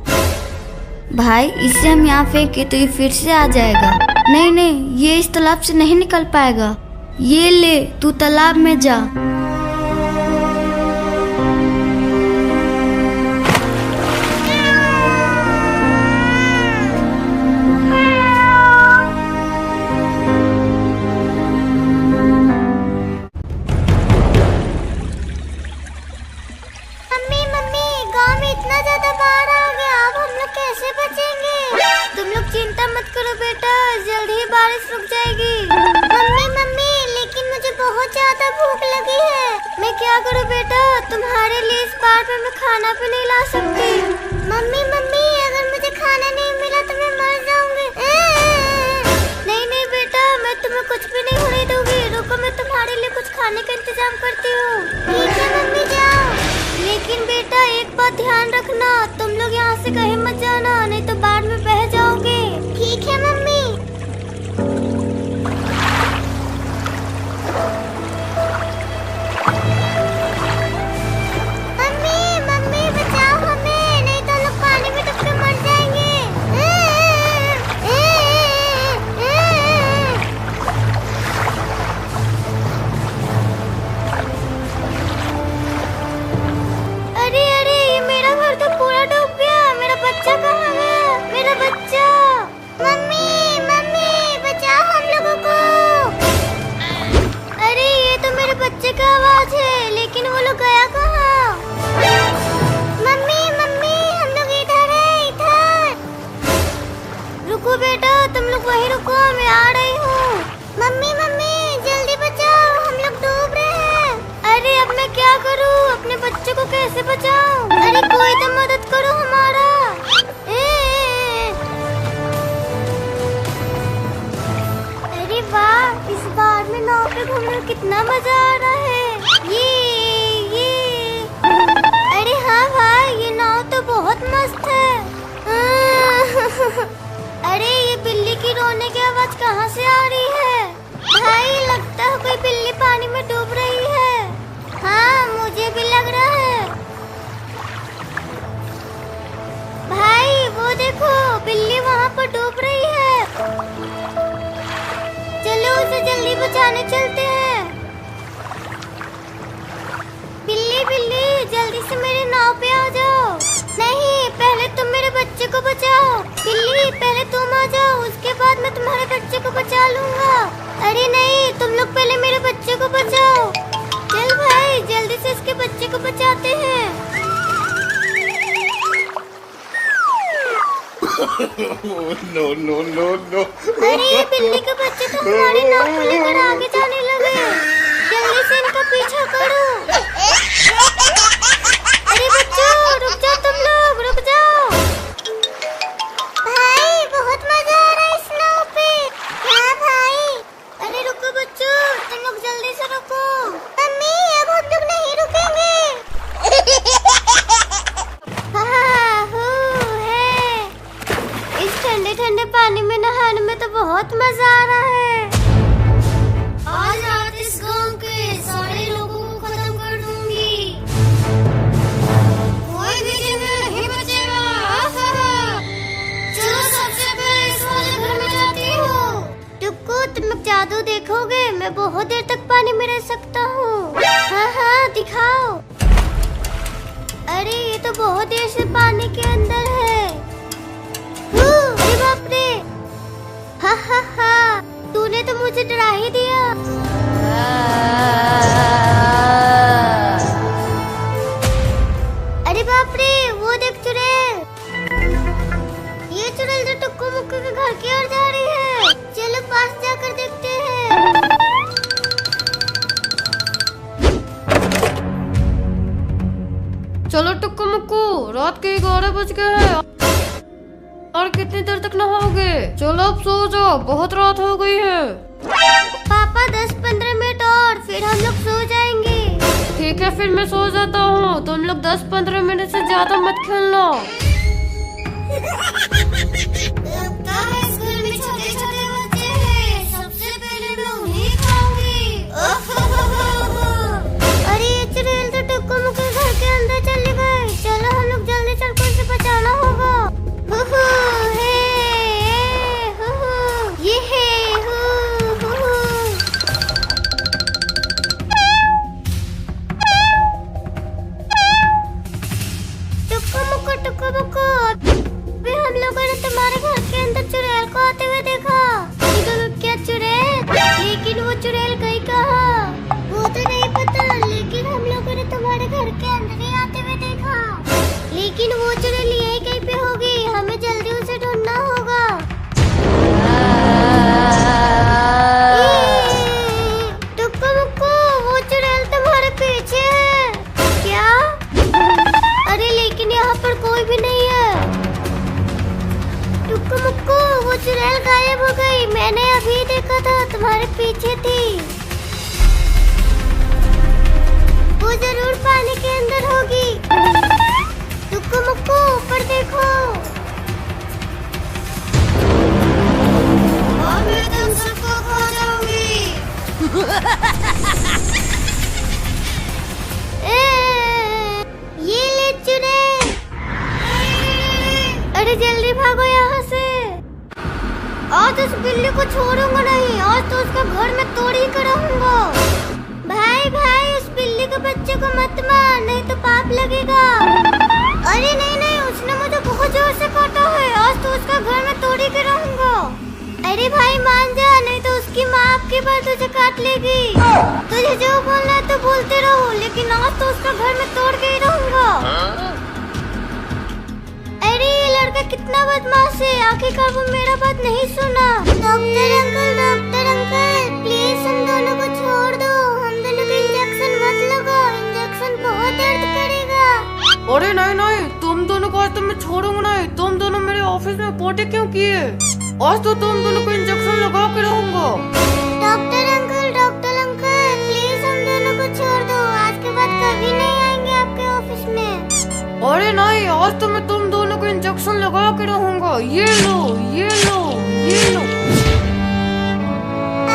भाई इसे हम यहाँ फेंके तो ये फिर से आ जाएगा। नहीं नहीं, ये इस तालाब से नहीं निकल पाएगा। ये ले, तू तालाब में जा। बारिश रुक जाएगी। मम्मी लेकिन मुझे बहुत ज्यादा भूख लगी है। मैं क्या करूँ बेटा? तुम्हारे लिए इस बार पर मैं खाना भी नहीं ला सकती। मम्मी अगर मुझे खाना नहीं मिला तो मैं मर जाऊंगी। नहीं बेटा, मैं तुम्हें कुछ भी नहीं होने दूंगी। रुको, मैं रखना। तुम लोग यहाँ से कहीं मत जाना, नहीं तो बाढ़ में बह जाओगे। ठीक है मम्मी। मम्मी मम्मी बचाओ हमें, नहीं तो हम लोग पानी में डूब के मर जाएंगे। अरे अरे, ये मेरा घर तो पूरा डूब गया। मेरा बच्चा कहाँ है? मेरा बच्चा। मम्मी मम्मी बचाओ हम लोगों को। अरे ये तो मेरे बच्चे का आवाज है, लेकिन वो लोग गया कहाँ? मम्मी मम्मी हम लोग इधर है, इधर। रुको बेटा, तुम लोग वहीं रुको, मैं आ रही हूँ। मम्मी मम्मी जल्दी बचाओ, हम लोग डूब रहे हैं। अरे अब मैं क्या करूँ? अपने बच्चे को कैसे बचाऊं? अरे कोई तो मदद करो हमारा। अरे वाह, इस बार में नाव पे घूमने में कितना मजा आ रहा है। ये अरे हाँ भाई, ये नाव तो बहुत मस्त है। अरे ये बिल्ली की रोने की आवाज कहाँ से आ रही है? भाई लगता है कोई बिल्ली पानी में डूब रही है। हाँ मुझे भी लग रहा है। भाई वो देखो, बिल्ली वहाँ पर डूब रही है। चलो उसे जल्दी बचाने चलते हैं। बिल्ली बिल्ली जल्दी से मेरे नाव पे आ जाओ। नहीं, पहले तुम मेरे बच्चे को बचाओ। बिल्ली पहले तुम आ जाओ, उसके बाद मैं तुम्हारे बच्चे को बचा लूंगा। अरे नहीं, तुम लोग पहले मेरे बच्चे को बचाओ। चल भाई जल्दी से इसके बच्चे को बचाते हैं। No, no, no, no. अरे ये बिल्ली के बच्चे तो हमारे नाव को लेकर आगे जाने लगे। जल्दी से इनका पीछा करो। अरे बच्चों रुक जाओ, तुम लोग रुक जाओ। भाई बहुत मजा आ रहा है इस नाव पे। हाँ भाई। अरे रुको बच्चों, तुम लोग जल्दी से रुको। मम्मी अब हम लोग नहीं रुकेंगे। इस ठंडे ठंडे पानी में नहाने में तो बहुत मजा आ रहा है। आज रात इस गांव के सारे लोगों को खत्म कर दूंगी। कोई भी जगह नहीं बचेगा। चलो सबसे पहले इस वाले घर में जाती हूँ। टुक्कू तुम लोग जादू देखोगे? मैं बहुत देर तक पानी में रह सकता हूँ। हाँ हाँ दिखाओ। अरे ये तो बहुत देर से पानी के अंदर है। अरे बाप रे, हा हा हा, तूने तो मुझे डरा ही दिया। अरे बाप रे, वो देख चुड़ैल। ये चुड़ैल तो टुक्कू मुक्कू के घर की ओर जा रही है। चलो पास जाकर देखते हैं। चलो टुक्कू मुक्कू, रात के 11 बज गए हैं और कितनी देर तक नहाओगे? चलो अब सो जाओ, बहुत रात हो गई है। पापा 10-15 मिनट और, फिर हम लोग सो जाएंगे। ठीक है फिर मैं सो जाता हूँ। तुम लोग 10-15 मिनट से ज्यादा मत खेलना। लगता है इस घर में छोटे छोटे बच्चे हैं। सबसे पहले मैं उन्हें खाऊंगी। अरे ये चुड़ैल तो टुक्कू मुक्कू घर के अंदर चले गए। चलो हम लोग जल्दी चलकर उसे बचाना होगा। ये है टुक्कू मुक्कू, अभी हम लोगों ने तुम्हारे घर के अंदर चुड़ैल को आते हुए देखा। क्या चुड़ैल? लेकिन वो चुड़ैल गई कहाँ? वो तो नहीं पता, लेकिन हम लोगों ने तुम्हारे घर के अंदर ही आते हुए देखा। लेकिन वो चुड़ैल यही कहीं पे होगी, हमें जल्दी उसे ढूंढना होगा। टुक्कू मुक्कू, वो चुड़ैल तुम्हारे पीछे है क्या? अरे लेकिन यहाँ पर कोई भी नहीं है। टुक्कू मुक्कू, वो चुड़ैल गायब हो गई। मैंने अभी देखा था, तुम्हारे पीछे थी। वो जरूर पानी के अंदर होगी। टुक्कू टुक्कू मुक्कू ऊपर देखो। मैं तुम सबको खा जाऊंगी। ये ले चुने। अरे जल्दी भागो यहाँ से। आज उस बिल्ली को छोड़ूंगा नहीं, आज तो उसका घर में तोड़ ही कर रहूंगा। भाई भाई उस बिल्ली के बच्चे को मत मार, नहीं तो पाप लगेगा। अरे नहीं नहीं, उसने मुझे बहुत जोर से काटा है, आज तो उसका घर में तोड़ ही कर रहूंगा। अरे भाई मान जा, नहीं तो उसकी माँ आपके बाद तुझे काट लेगी। तुझे जो बोलना है तो बोलते रहो, लेकिन आज तो उसका घर में तोड़ के ही रहूंगा। अरे ये लड़का कितना बदमाश है, आखिरकार वो मेरा बात नहीं सुना। डॉक्टर अंकल प्लीज हम दोनों को छोड़ दो, हम दोनों को इंजेक्शन मत लगाओ, इंजेक्शन बहुत दर्द करेगा। अरे नहीं नहीं, तुम दोनों को आज तो मैं छोड़ूंगा नहीं। तुम दोनों मेरे ऑफिस में पोटी क्यों किए? आज तो तुम दोनों को इंजेक्शन लगा के रहूंगा। डॉक्टर अंकल प्लीज हम दोनों को छोड़ दो, आज के बाद कभी नहीं आएंगे आपके ऑफिस में। अरे नहीं, आज तो मैं तुम दोनों को इंजेक्शन लगा के रहूंगा। ये लो ये लो ये लो।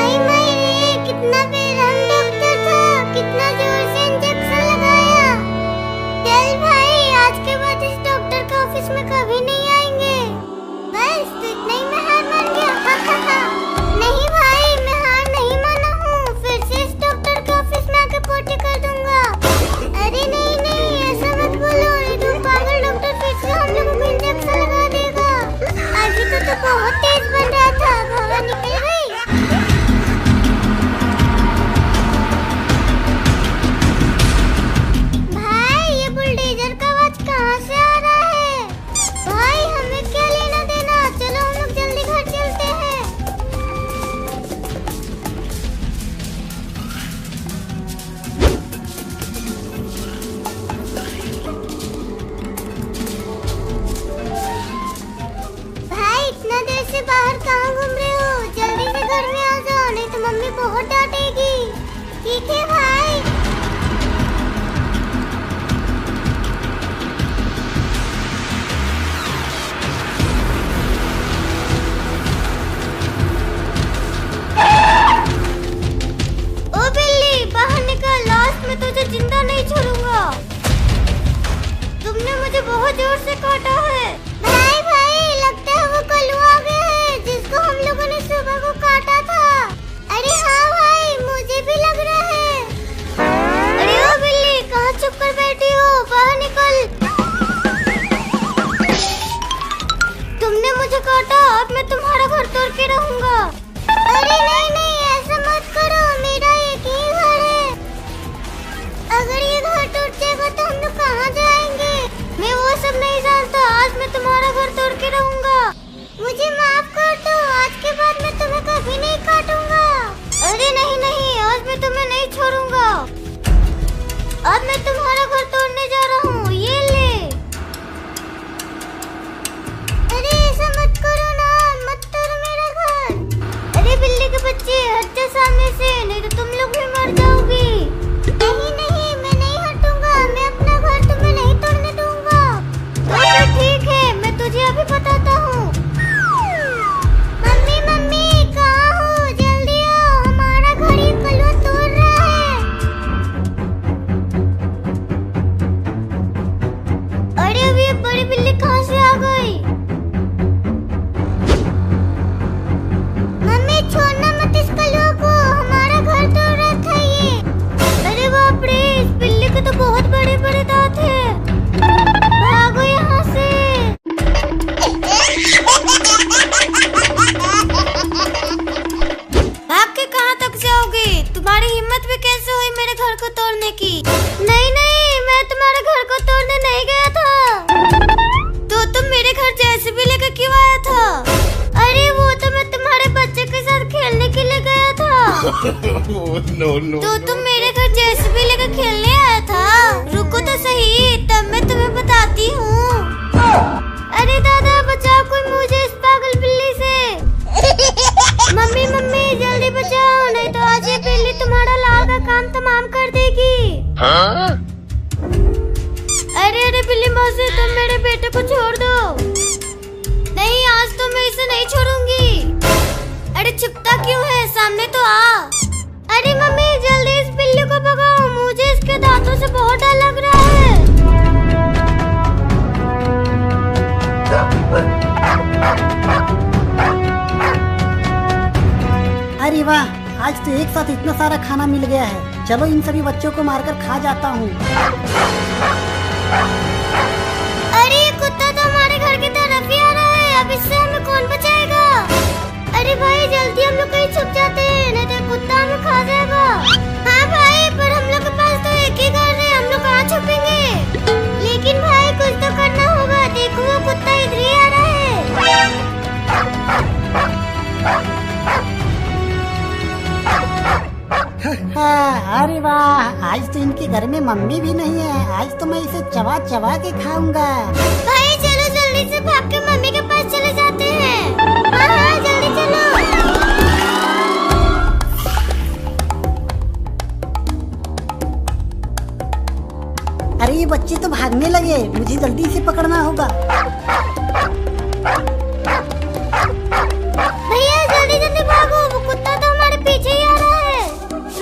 आई माय रे, कितना बेरहम डॉक्टर था, कितना जोर से इंजेक्शन लगाया। चल भाई, आज के बाद इस डॉक्टर के ऑफिस में कभी नहीं आएंगे। बस तो इतना ही मैं हार मान गया। नहीं भाई, मैं हार नहीं माना हूँ, फिर से इस डॉक्टर के ऑफिस में आके पोटी कर दूंगा। अरे नहीं नहीं, ऐसा मत बोलो, ये तो पागल डॉक्टर फिर से हम लोगों को इंजेक्शन लगा देगा। अभी तो बहुत तेज बन रहा था, हवा निकल गई। भाई ये बुलडोजर का आवाज कहाँ से आ रहा है? भाई हमें क्या लेना देना, चलो हम लोग जल्दी घर चलते हैं। भाई इतना देर से बाहर कहाँ घूम रहे हो? जल्दी से घर में आ जाओ, नहीं तो मम्मी बहुत डांटेगी। ठीक है भाई। ओ बिल्ली बाहर निकल, लास्ट में तुझे जिंदा नहीं छोड़ूंगा। तुमने मुझे बहुत जोर से काटा है। भाई भाई लगता है वो कल्लू आ गया है, जिसको हम लोगों ने सुबह को काटा था। अरे हाँ भाई, मुझे भी लग रहा है। अरे ओ बिल्ली कहाँ चुप कर बैठी हो, बाहर निकल। तुमने मुझे काटा, अब मैं तुम्हारा घर तोड़ के रहूंगा। अरे नहीं नहीं, ऐसा मत करो, मेरा एक ही घर है। अगर ये घर टूट जाएगा तो हम लोग कहाँ जाएंगे? मैं वो सब नहीं जानता, आज मैं तुम्हारा घर तोड़ के रहूंगा। मुझे माफ कर दो, आज के बाद मैं तुम्हें कभी नहीं काटूंगा। अरे नहीं नहीं, आज मैं तुम्हें नहीं छोड़ूंगा। अब मैं तुम्हारा घर तोड़ने जा रहा हूँ, ये ले। अरे ऐसा मत करो ना, मत तोड़ो मेरा घर। अरे बिल्ली के बच्चे हट जा सामने से, नहीं तो तुम लोग भी मर जाओगी। नहीं नहीं, मैं नहीं हटूंगा, मैं अपना घर तुम्हें नहीं तोड़ने दूंगा। तो फिर ठीक है, मैं तुझे अभी बताता हूँ। मम्मी मम्मी कहाँ हो, जल्दी आओ, हमारा घर ये कल्लू तोड़ रहा है। अरे अभी ये बड़ी बिल्ली कहाँ से आ गई? मम्मी छोड़ना मत इस कल्लू को, हमारा घर तोड़ रहा था ये। अरे बाप रे, इस बिल्ली के तो बहुत बड़े बड़े दांत हैं। भागो यहाँ से। भाग के कहाँ तक जाओगे? तुम्हारी हिम्मत भी कैसे हुई मेरे घर को तोड़ने की? नहीं नहीं, मैं तुम्हारे घर को तोड़ने नहीं गया था। तो तुम मेरे घर जेसीबी लेकर क्यों आया था? अरे वो तो मैं तुम्हारे बच्चे के साथ खेलने के लिए गया था। तो तुम मेरे घर जेसीबी लेकर खेलने आया था? रुको तो सही, तब मैं तुम्हें बताती हूँ। अरे दादा बचाओ कोई मुझे इस पागल बिल्ली से। मम्मी मम्मी जल्दी बचाओ, नहीं तो आज ये बिल्ली तुम्हारा लाल का काम तमाम कर देगी। अरे अरे बिल्ली मौसी, तुम मेरे मेरे को छोड़ दो। नहीं, आज तो मैं इसे नहीं छोड़ूंगी। अरे छुपता क्यों है, सामने तो आ। अरे मम्मी जल्दी इस बिल्ली को भगाओ, मुझे इसके दांतों से बहुत डर लग रहा है। अरे वाह, आज तो एक साथ इतना सारा खाना मिल गया है। चलो इन सभी बच्चों को मारकर खा जाता हूँ। अरे ये कुत्ता तो हमारे घर की तरफ ही आ रहा है, अब इससे हमें कौन बचाएगा? अरे भाई जल्दी हम लोग कहीं छुप जाते हैं, नहीं तो कुत्ता हमें खा जाएगा। हाँ भाई, पर हम लोग के पास तो एक ही घर है, हम लोग कहाँ छुपेंगे? लेकिन भाई कुछ तो करना होगा। देखो वो कुत्ता इधर ही आ रहा है। अरे वाह, आज तो इनके घर में मम्मी भी नहीं है। आज तो मैं इसे चबा चबा के खाऊंगा। भाई चलो जल्दी से भाग के मम्मी के पास चले जाते हैं। हाँ हाँ जल्दी चलो। अरे ये बच्चे तो भागने लगे, मुझे जल्दी से पकड़ना होगा। भैया जल्दी जल्दी भागो, वो कुत्ता तो हमारे पीछे ही आ रहा है।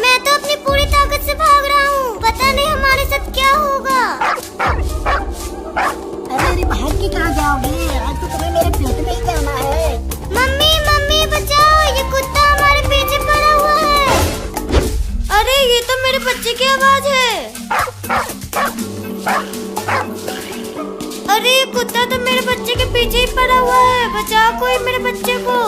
मैं तो अपनी पूरी ताकत से भाग रहा हूँ, पता नहीं हमारे साथ क्या होगा। अरे भाग के कहाँ जाओगे? आज तो तुम्हें मेरे पेट में ही जाना है। मम्मी मम्मी बचाओ, ये कुत्ता हमारे पीछे पड़ा हुआ है। अरे ये तो मेरे बच्चे की आवाज है। अरे ये कुत्ता तो मेरे बच्चे के पीछे ही पड़ा हुआ है, बचाओ कोई मेरे बच्चे को।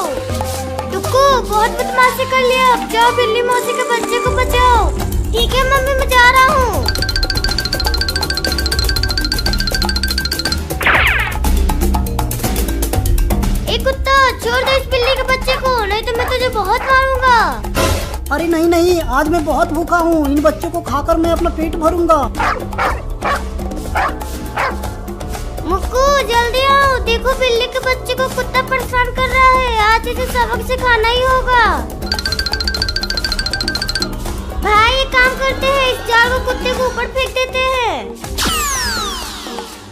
टुक्कू बहुत बदमाशी कर लिया, अब जाओ बिल्ली मौसी के बच्चे को बचाओ। ठीक है मम्मी, मैं जा रहा हूँ। एक कुत्ता छोड़ दो इस बिल्ली के बच्चे को, नहीं तो मैं तुझे बहुत मारूंगा। अरे नहीं नहीं, आज मैं बहुत भूखा हूँ। इन बच्चों को खाकर मैं अपना पेट भरूंगा। मुक्कू जल्दी आओ, देखो बिल्ली के बच्चे को कुत्ता परेशान कर रहा है। आज इसे सबक सिखाना ही होगा। भाई एक काम करते हैं, इस जाल को कुत्ते को ऊपर फेंक देते हैं।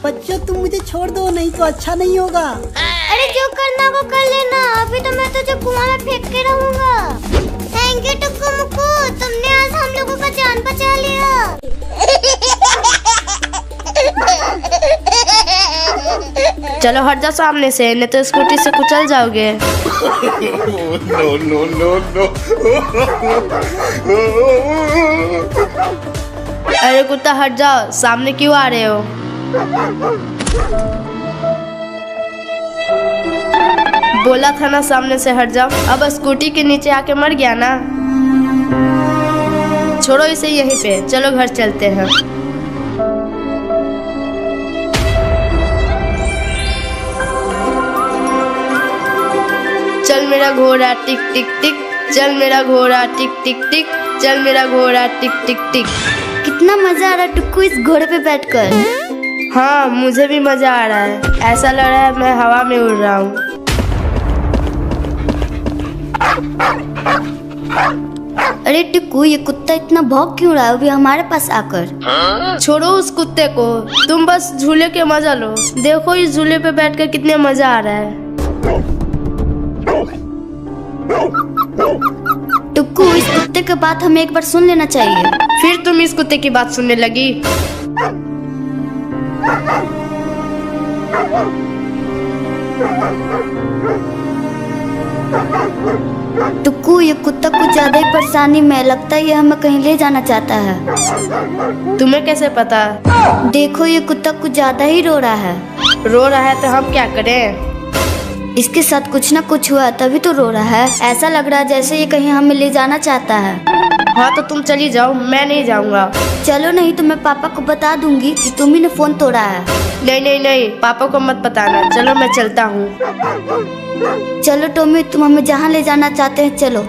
बच्चों तुम मुझे छोड़ दो, नहीं तो अच्छा नहीं होगा। अरे जो करना वो कर लेना, अभी तो मैं तुझे कुआं में फेंक के रहूंगा। थैंक यू टुक्कू मुक्कू, तुमने आज हम लोगों का जान बचा लिया। चलो हट जाओ सामने से, नहीं तो स्कूटी से कुचल जाओगे। No, no, no, no. अरे कुत्ता हट जाओ, सामने क्यों आ रहे हो? बोला था ना सामने से हट जाओ। अब स्कूटी के नीचे आके मर गया ना। छोड़ो इसे यहीं पे, चलो घर चलते हैं। चल मेरा घोड़ा टिक टिक टिक, चल मेरा घोड़ा टिक टिक टिक, चल मेरा घोड़ा टिक टिक टिक। कितना मजा आ रहा है टुक्कू इस घोड़े पे बैठकर। हाँ मुझे भी मजा आ रहा है, ऐसा लग रहा है मैं हवा में उड़ रहा हूँ। अरे टुक्कू, ये कुत्ता इतना भौंक क्यों रहा है अभी हमारे पास आकर? छोड़ो उस कुत्ते को, तुम बस झूले के मजा लो। देखो इस झूले पे बैठकर कितने मजा आ रहा है। टुक्कू, इस कुत्ते की बात हमें एक बार सुन लेना चाहिए। फिर तुम इस कुत्ते की बात सुनने लगी। टुक्कू, ये कुत्ता कुछ ज्यादा ही परेशानी में लगता है, ये हमें कहीं ले जाना चाहता है। तुम्हें कैसे पता? देखो ये कुत्ता कुछ ज्यादा ही रो रहा है। रो रहा है तो हम क्या करें? इसके साथ कुछ ना कुछ हुआ तभी तो रो रहा है। ऐसा लग रहा है जैसे ये कहीं हमें ले जाना चाहता है। हाँ तो तुम चली जाओ, मैं नहीं जाऊंगा। चलो, नहीं तो मैं पापा को बता दूंगी कि तुम ही ने फोन तोड़ा है। नहीं नहीं नहीं, पापा को मत बताना। चलो मैं चलता हूँ। चलो टॉमी, तुम हमें जहाँ ले जाना चाहते हैं चलो।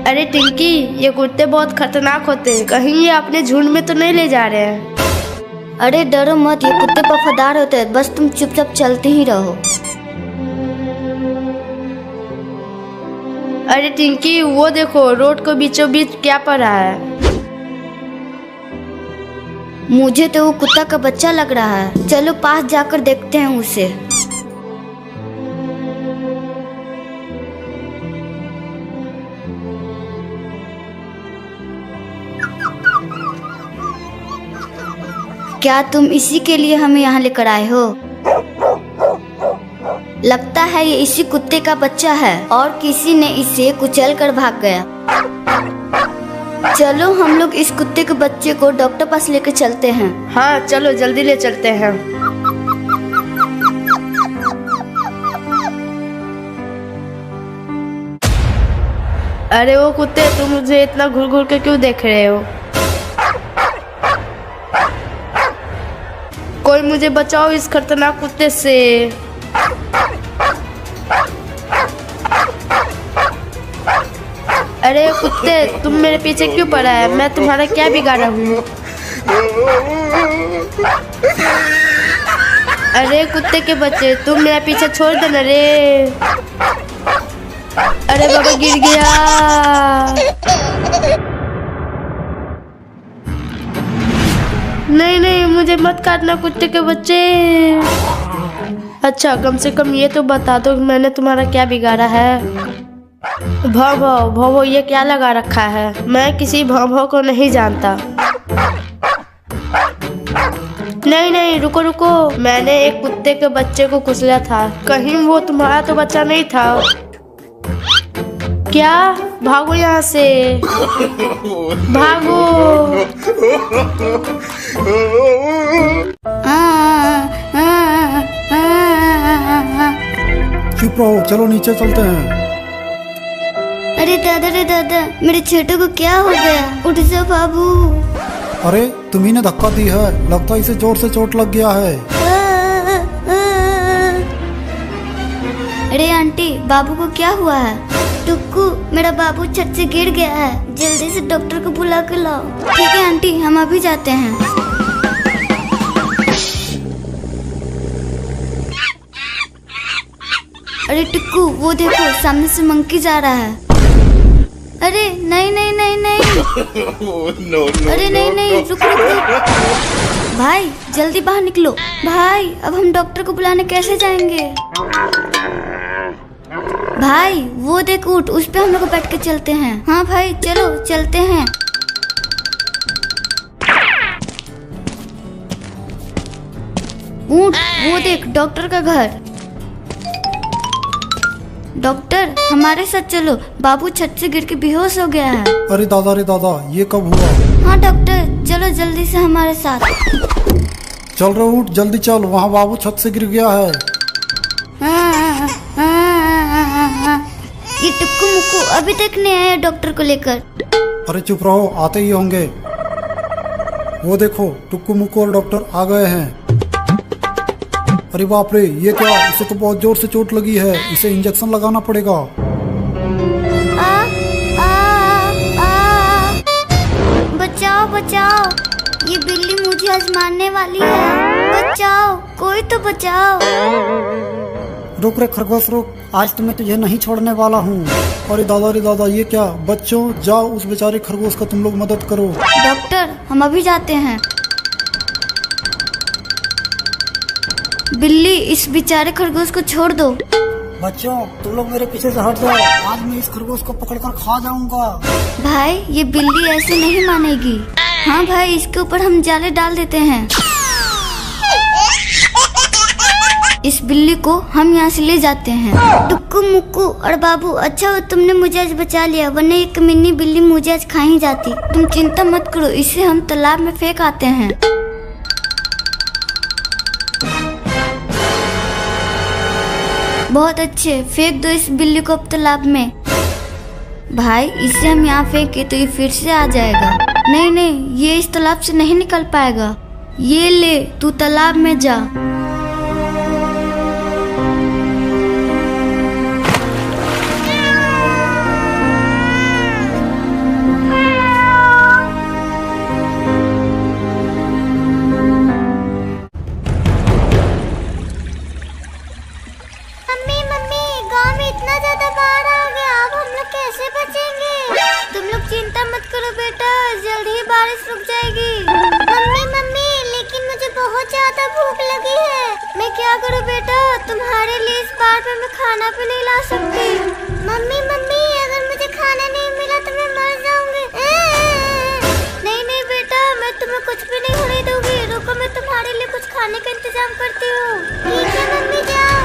अरे टिंकी, ये कुत्ते बहुत खतरनाक होते हैं, कहीं ये अपने झुंड में तो नहीं ले जा रहे हैं? अरे डरो मत, ये कुत्ते वफादार होते हैं, बस तुम चुपचाप चलते ही रहो। अरे टिंकी, वो देखो रोड को बीचों बीच क्या पड़ा है। मुझे तो वो कुत्ता का बच्चा लग रहा है। चलो पास जाकर देखते हैं उसे। क्या तुम इसी के लिए हमें यहाँ लेकर आए हो? लगता है ये इसी कुत्ते का बच्चा है और किसी ने इसे कुचल कर भाग गया। चलो हम लोग इस कुत्ते के बच्चे को डॉक्टर पास लेकर चलते हैं। हाँ चलो जल्दी ले चलते हैं। अरे वो कुत्ते, तुम मुझे इतना घूर घूर के क्यों देख रहे हो? कोई मुझे बचाओ इस खतरनाक कुत्ते से। अरे कुत्ते, तुम मेरे पीछे क्यों पड़ा है? मैं तुम्हारा क्या बिगाड़ा हूँ? अरे कुत्ते के बच्चे, तुम मेरा पीछे छोड़ देना रे। अरे बाबा गिर गया। नहीं नहीं, मुझे मत काटना कुत्ते के बच्चे। अच्छा कम से कम ये तो बता दो मैंने तुम्हारा क्या बिगाड़ा है। भव भव ये क्या लगा रखा है? मैं किसी भव को नहीं जानता। नहीं नहीं रुको रुको, मैंने एक कुत्ते के बच्चे को कुचला था। कहीं वो तुम्हारा तो बच्चा नहीं था क्या? भागो यहाँ से, भागो। चुप रहो, चलो नीचे चलते हैं। अरे दादा मेरे छोटे को क्या हो गया? उठ जाओ बाबू। अरे तुम्ही ने धक्का दी है, लगता है इसे जोर से चोट लग गया है। अरे आंटी, बाबू को क्या हुआ है? टुक्कू, मेरा बाबू छत से गिर गया है, जल्दी से डॉक्टर को बुला के लाओ। ठीक है आंटी, हम अभी जाते हैं। अरे टुक्कू, वो देखो सामने से मंकी जा रहा है। अरे नहीं नहीं नहीं नहीं। अरे नहीं नहीं, रुक रुक रुक। भाई जल्दी बाहर निकलो। भाई अब हम डॉक्टर को बुलाने कैसे जाएंगे? भाई वो देख ऊँट, उस पे हम लोग बैठ के चलते हैं। हाँ भाई चलो चलते हैं। ऊँट, वो देख डॉक्टर का घर। डॉक्टर हमारे साथ चलो, बाबू छत से गिर के बेहोश हो गया है। अरे दादा, ये कब हुआ? हाँ डॉक्टर, चलो जल्दी से हमारे साथ। चल रहे ऊँट, जल्दी चल, वहाँ बाबू छत से गिर गया है। ये टुक्कू मुक्कू अभी तक नहीं आया डॉक्टर को लेकर। अरे चुप रहो, आते ही होंगे। वो देखो टुक्कू मुक्कू और डॉक्टर आ गए हैं। अरे बाप रे, ये क्या? इसे तो बहुत जोर से चोट लगी है, इसे इंजेक्शन लगाना पड़ेगा। बचाओ बचाओ, ये बिल्ली मुझे आज मारने वाली है। बचाओ, कोई तो बचाओ। रुक रे खरगोश रुक, आज तो मैं तुझे नहीं छोड़ने वाला हूँ। अरे दादा, ये क्या? बच्चों जाओ, उस बेचारे खरगोश का तुम लोग मदद करो। डॉक्टर हम अभी जाते हैं। बिल्ली, इस बेचारे खरगोश को छोड़ दो। बच्चों तुम लोग मेरे पीछे से हट जाओ, आज मैं इस खरगोश को पकड़कर खा जाऊंगा। भाई ये बिल्ली ऐसे नहीं मानेगी। हाँ भाई, इसके ऊपर हम जाले डाल देते हैं। इस बिल्ली को हम यहाँ से ले जाते हैं। टुक्कू मुक्कू और बाबू, अच्छा हो तुमने मुझे आज बचा लिया, वरना एक मिनी बिल्ली मुझे आज खा ही जाती। तुम चिंता मत करो, इसे हम तालाब में फेंक आते हैं। बहुत अच्छे, फेंक दो इस बिल्ली को अब तालाब में। भाई इसे हम यहाँ फेंके तो ये फिर से आ जाएगा। नहीं नहीं, ये इस तालाब से नहीं निकल पाएगा। ये ले, तू तालाब में जा। चिंता मत करो बेटा, जल्द ही बारिश रुक जाएगी। मम्मी ज्यादा भूख लगी है। मैं क्या करूं बेटा, तुम्हारे लिए इस बार पे मैं खाना भी नहीं ला सकती। मम्मी मम्मी, अगर मुझे खाना नहीं मिला तो मैं मर जाऊंगी। नहीं नहीं बेटा, मैं तुम्हें कुछ भी नहीं होने दूंगी। रुको, मैं तुम्हारे लिए कुछ खाने का इंतजाम करती हूँ। ठीक है मम्मी, जाओ।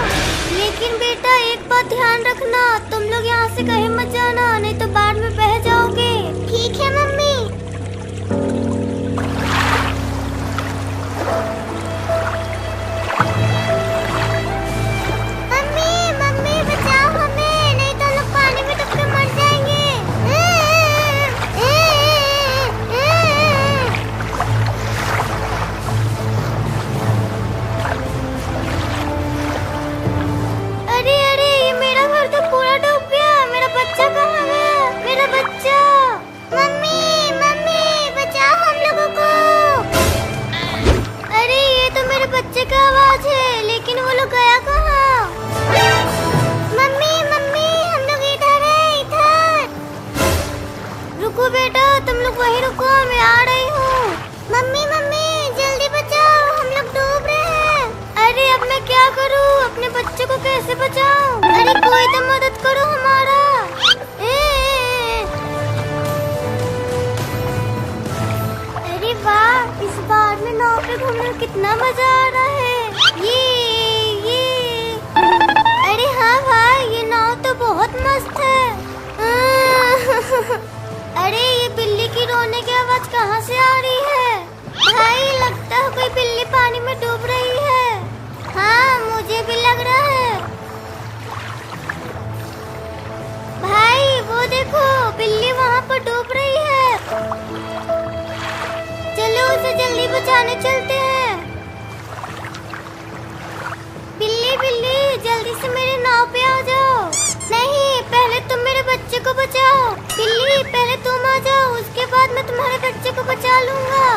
लेकिन बेटा एक बात ध्यान रखना, तुम लोग यहाँ से कहीं मत जाना, नहीं तो बाढ़ में बह जाओगे। ठीक है मम्मी। मम्मी मम्मी, बचाओ हमें, नहीं तो हम लोग पानी में डूब के मर जाएंगे। अरे अरे, ये मेरा घर तो पूरा डूब गया। मेरा बच्चा कहाँ गया? मेरा बच्चा। मम्मी मम्मी, बचाओ हम लोगों को। अरे ये तो मेरे बच्चे का आवाज है, लेकिन वो लोग गया कहाँ? मम्मी मम्मी, हम लोग इधर है, इधर। रुको बेटा, तुम लोग वहीं रुको, मैं आ रही हूँ। मम्मी मम्मी, जल्दी बचाओ, हम लोग डूब रहे हैं। अरे अब मैं क्या करूँ, अपने बच्चे को कैसे बचाऊं? अरे कोई तो मदद करो हमारा। अरे वाह, इस बार में नाव पे घूमने में कितना मजा आ रहा है। ये अरे हाँ भाई, ये नाव तो बहुत मस्त है। अरे ये बिल्ली की रोने की आवाज कहाँ से आ रही है? भाई लगता है कोई बिल्ली पानी में डूब रही है। हाँ मुझे भी लग रहा है। भाई वो देखो, बिल्ली वहाँ पर डूब रही है। चलो उसे जल्दी बचाने चलते हैं। बिल्ली बिल्ली, जल्दी से मेरे नाव पे आ जाओ। नहीं, पहले तुम मेरे बच्चे को बचाओ। बिल्ली पहले तुम आ जाओ, उसके बाद मैं तुम्हारे बच्चे को बचा लूंगा।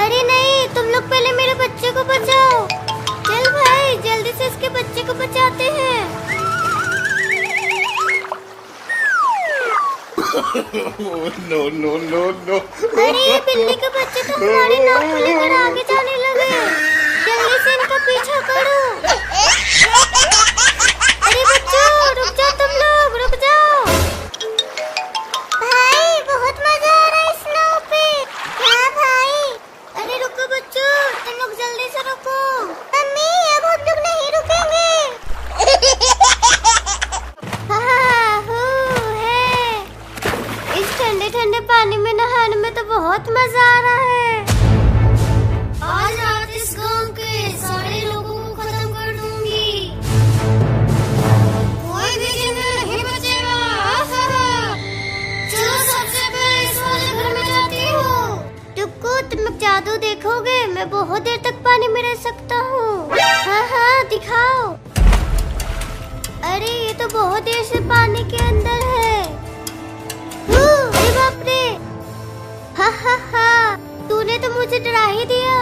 अरे नहीं, तुम लोग पहले मेरे बच्चे को बचाओ। चल भाई, जल्दी से इसके बच्चे को बचाते हैं। No, no, no, no. अरे ये बिल्ली के बच्चे तो हमारे नाव को लेकर आगे जाने लगे। जल्दी से इनका पीछा करो। अरे बच्चों, रुक जाओ, तुम लोग रुक जाओ। भाई बहुत मजा आ रहा है इस नाव पे। हाँ भाई। अरे रुको बच्चों, तुम लोग जल्दी से रुको। मम्मी, अब हम लोग नहीं रुकेंगे। इस ठंडे ठंडे पानी में नहाने में तो बहुत मजा आ रहा है। आज रात इस गांव के सारे लोगों को खत्म कर दूंगी। कोई भी जिंदा नहीं बचेगा। चलो सबसे पहले इस वाले घर में जाती हूँ। टुक्कू, तुम लोग जादू देखोगे? मैं बहुत देर तक पानी में रह सकता हूँ। हाँ हाँ, दिखाओ। अरे ये तो बहुत देर से पानी के अंदर है। अरे बाप रे, हा हा हा, तूने तो मुझे डरा ही दिया।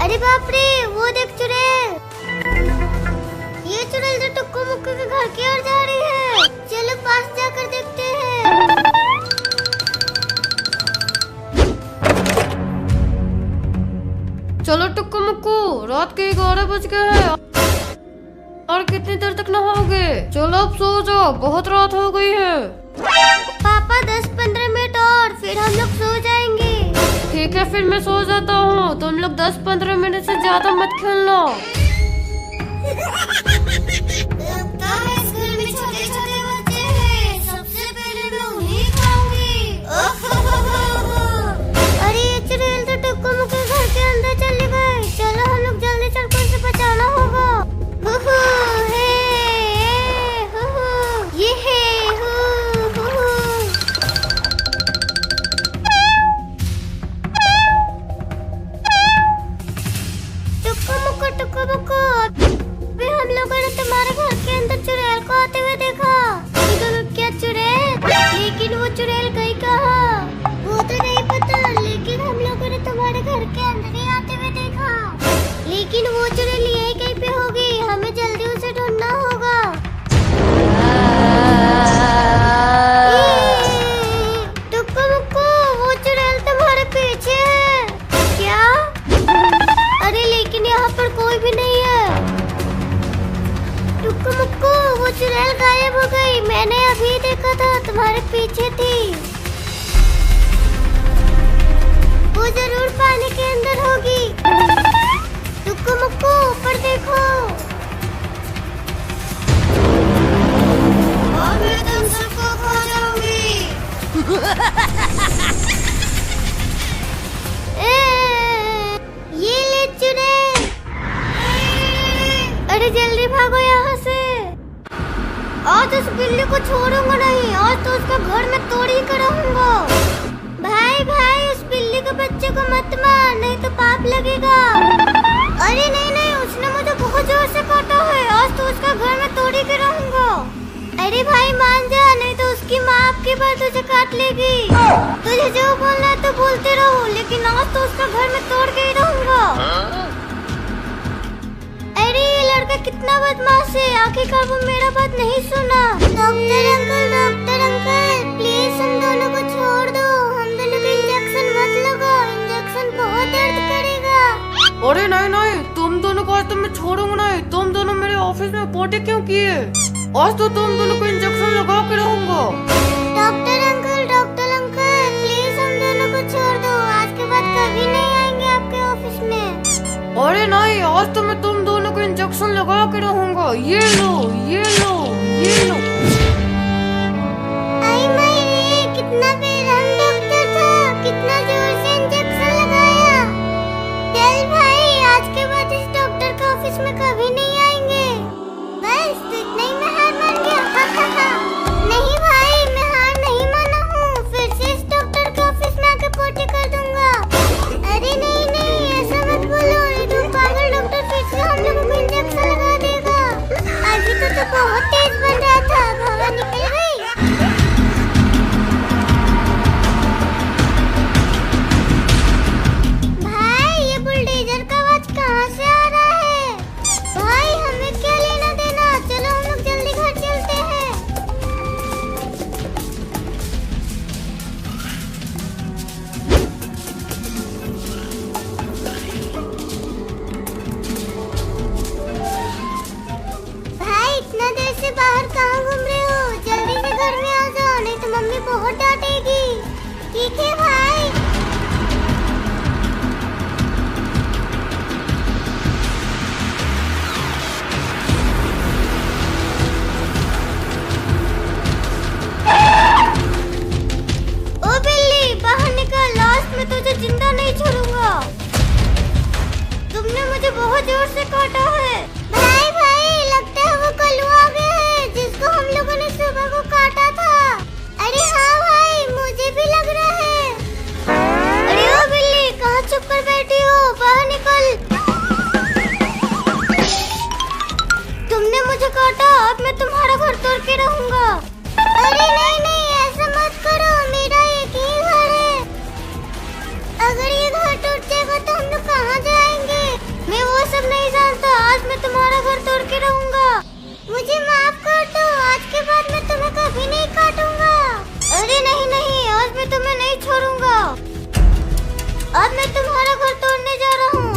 अरे बाप रे, वो देख चुड़ैल। ये चुड़ैल तो टुक्कू मुक्कू के घर की ओर जा रही है। चलो पास जाकर देखते हैं। चलो टुक्कू मुक्कू, रात के 11 बज गए हैं और कितनी देर तक नहाओगे? चलो अब सो जाओ, बहुत रात हो गई है। पापा 10-15 मिनट और, फिर हम लोग सो जाएंगे। ठीक है, फिर मैं सो जाता हूँ। तुम लोग 10-15 मिनट से ज्यादा मत खेलना। लगता है इस घर में छोटे छोटे बच्चे हैं। सबसे पहले मैं उन्हें खाऊंगी। अरे ये चुड़ैल तो टुक्कू मुक्कू घर के अंदर चले गए। चलो हम लोग जल्दी चलकर उसे बचाना होगा। ये है। टुक्कू मुक्कू, अभी हम लोगों ने तुम्हारे घर के अंदर चुड़ैल को आते हुए देखा। क्या चुड़ैल? लेकिन वो चुड़ैल गई कहाँ? वो तो नहीं पता, लेकिन हम लोगों ने तुम्हारे घर के अंदर ही आते हुए देखा। लेकिन वो चुड़ैल यही कहीं पे होगी, हमें जल्दी उसे ढूंढना होगा। टुक्कू मुक्कू, वो ही कर रहूंगा। भाई भाई उस बिल्ली के बच्चे को मत मार, नहीं तो पाप लगेगा। अरे नहीं नहीं, उसने मुझे बहुत जोर से काटा है, आज तो उसका घर में तोड़ ही के रहूंगा। अरे भाई मान जा, नहीं तो उसकी माँ आपकी बार तुझे काट लेगी। तुझे जो बोलना है तो बोलते रहो, लेकिन आज तो उसका घर में तोड़ के ही रहूंगा। अरे ये लड़का कितना बदमाश है, आखिरकार वो मेरा बात नहीं सुना। डॉक्टर अंकल प्लीज हम दोनों को छोड़ दो, हम दोनों को इंजेक्शन मत लगाओ, इंजेक्शन बहुत दर्द करेगा। अरे नहीं नहीं, तुम दोनों को आज तो मैं छोड़ूंगा नहीं। तुम दोनों मेरे ऑफिस में पोटी क्यों किए? आज तो तुम दोनों को इंजेक्शन लगा के रहूंगा। डॉक्टर अंकल प्लीज हम दोनों को छोड़ दो, आज के बाद कभी नहीं आएंगे आपके ऑफिस में। अरे नहीं, आज तो मैं तुम दोनों को इंजेक्शन लगा के रहूंगा। ये लो ये लो ये लो। आई माय रे, कितना बेरहम डॉक्टर था, कितना जोर से इंजेक्शन लगाया। चल भाई, आज के बाद इस डॉक्टर के ऑफिस में कभी नहीं आएंगे। बस तो इतना ही मैं हार मान गया। नहीं भाई, मैं हार नहीं माना हूँ, फिर से इस डॉक्टर के ऑफिस में आके पोटी कर दूंगा। अरे नहीं नहीं, ऐसा मत बोलो, ये तो पागल डॉक्टर फिर से हम लोगों को इंजेक्शन लगा देगा। अभी तो बहुत तेज बन रहा था, हवा निकल गई। भाई ये बुलडोजर का आवाज कहाँ से आ रहा है? भाई हमें क्या लेना देना, चलो हम लोग जल्दी घर चलते हैं। भाई इतना देर से बाहर कहाँ घूम रहे हो? जल्दी से घर में आ जाओ, नहीं तो मम्मी बहुत डांटेगी। ठीक है भाई। ओ बिल्ली बाहर निकल, लास्ट में तुझे जिंदा नहीं छोड़ूंगा। तुमने मुझे बहुत जोर से काटा है। भाई भाई लगता है वो कल्लू आ गया है, जिसको हम लोगों ने सुबह को काटा था। अरे हाँ भाई, मुझे भी लग रहा है। अरे ओ बिल्ली कहाँ चुप कर बैठी हो, बाहर निकल। तुमने मुझे काटा, अब मैं तुम्हारा घर तोड़ के रहूंगा। अरे नहीं नहीं, ऐसा मत करो, मेरा एक ही घर है। अगर ये घर टूट जाएगा तो हम लोग कहाँ जाएंगे? मैं वो सब नहीं जानता, आज मैं तुम्हारा घर तोड़ के रहूंगा। मुझे माफ कर दो, आज के बाद मैं तुम्हें कभी नहीं काटूंगा। अरे नहीं नहीं, आज मैं तुम्हें नहीं छोड़ूंगा। आज मैं तुम्हारा घर तोड़ने जा रहा हूँ।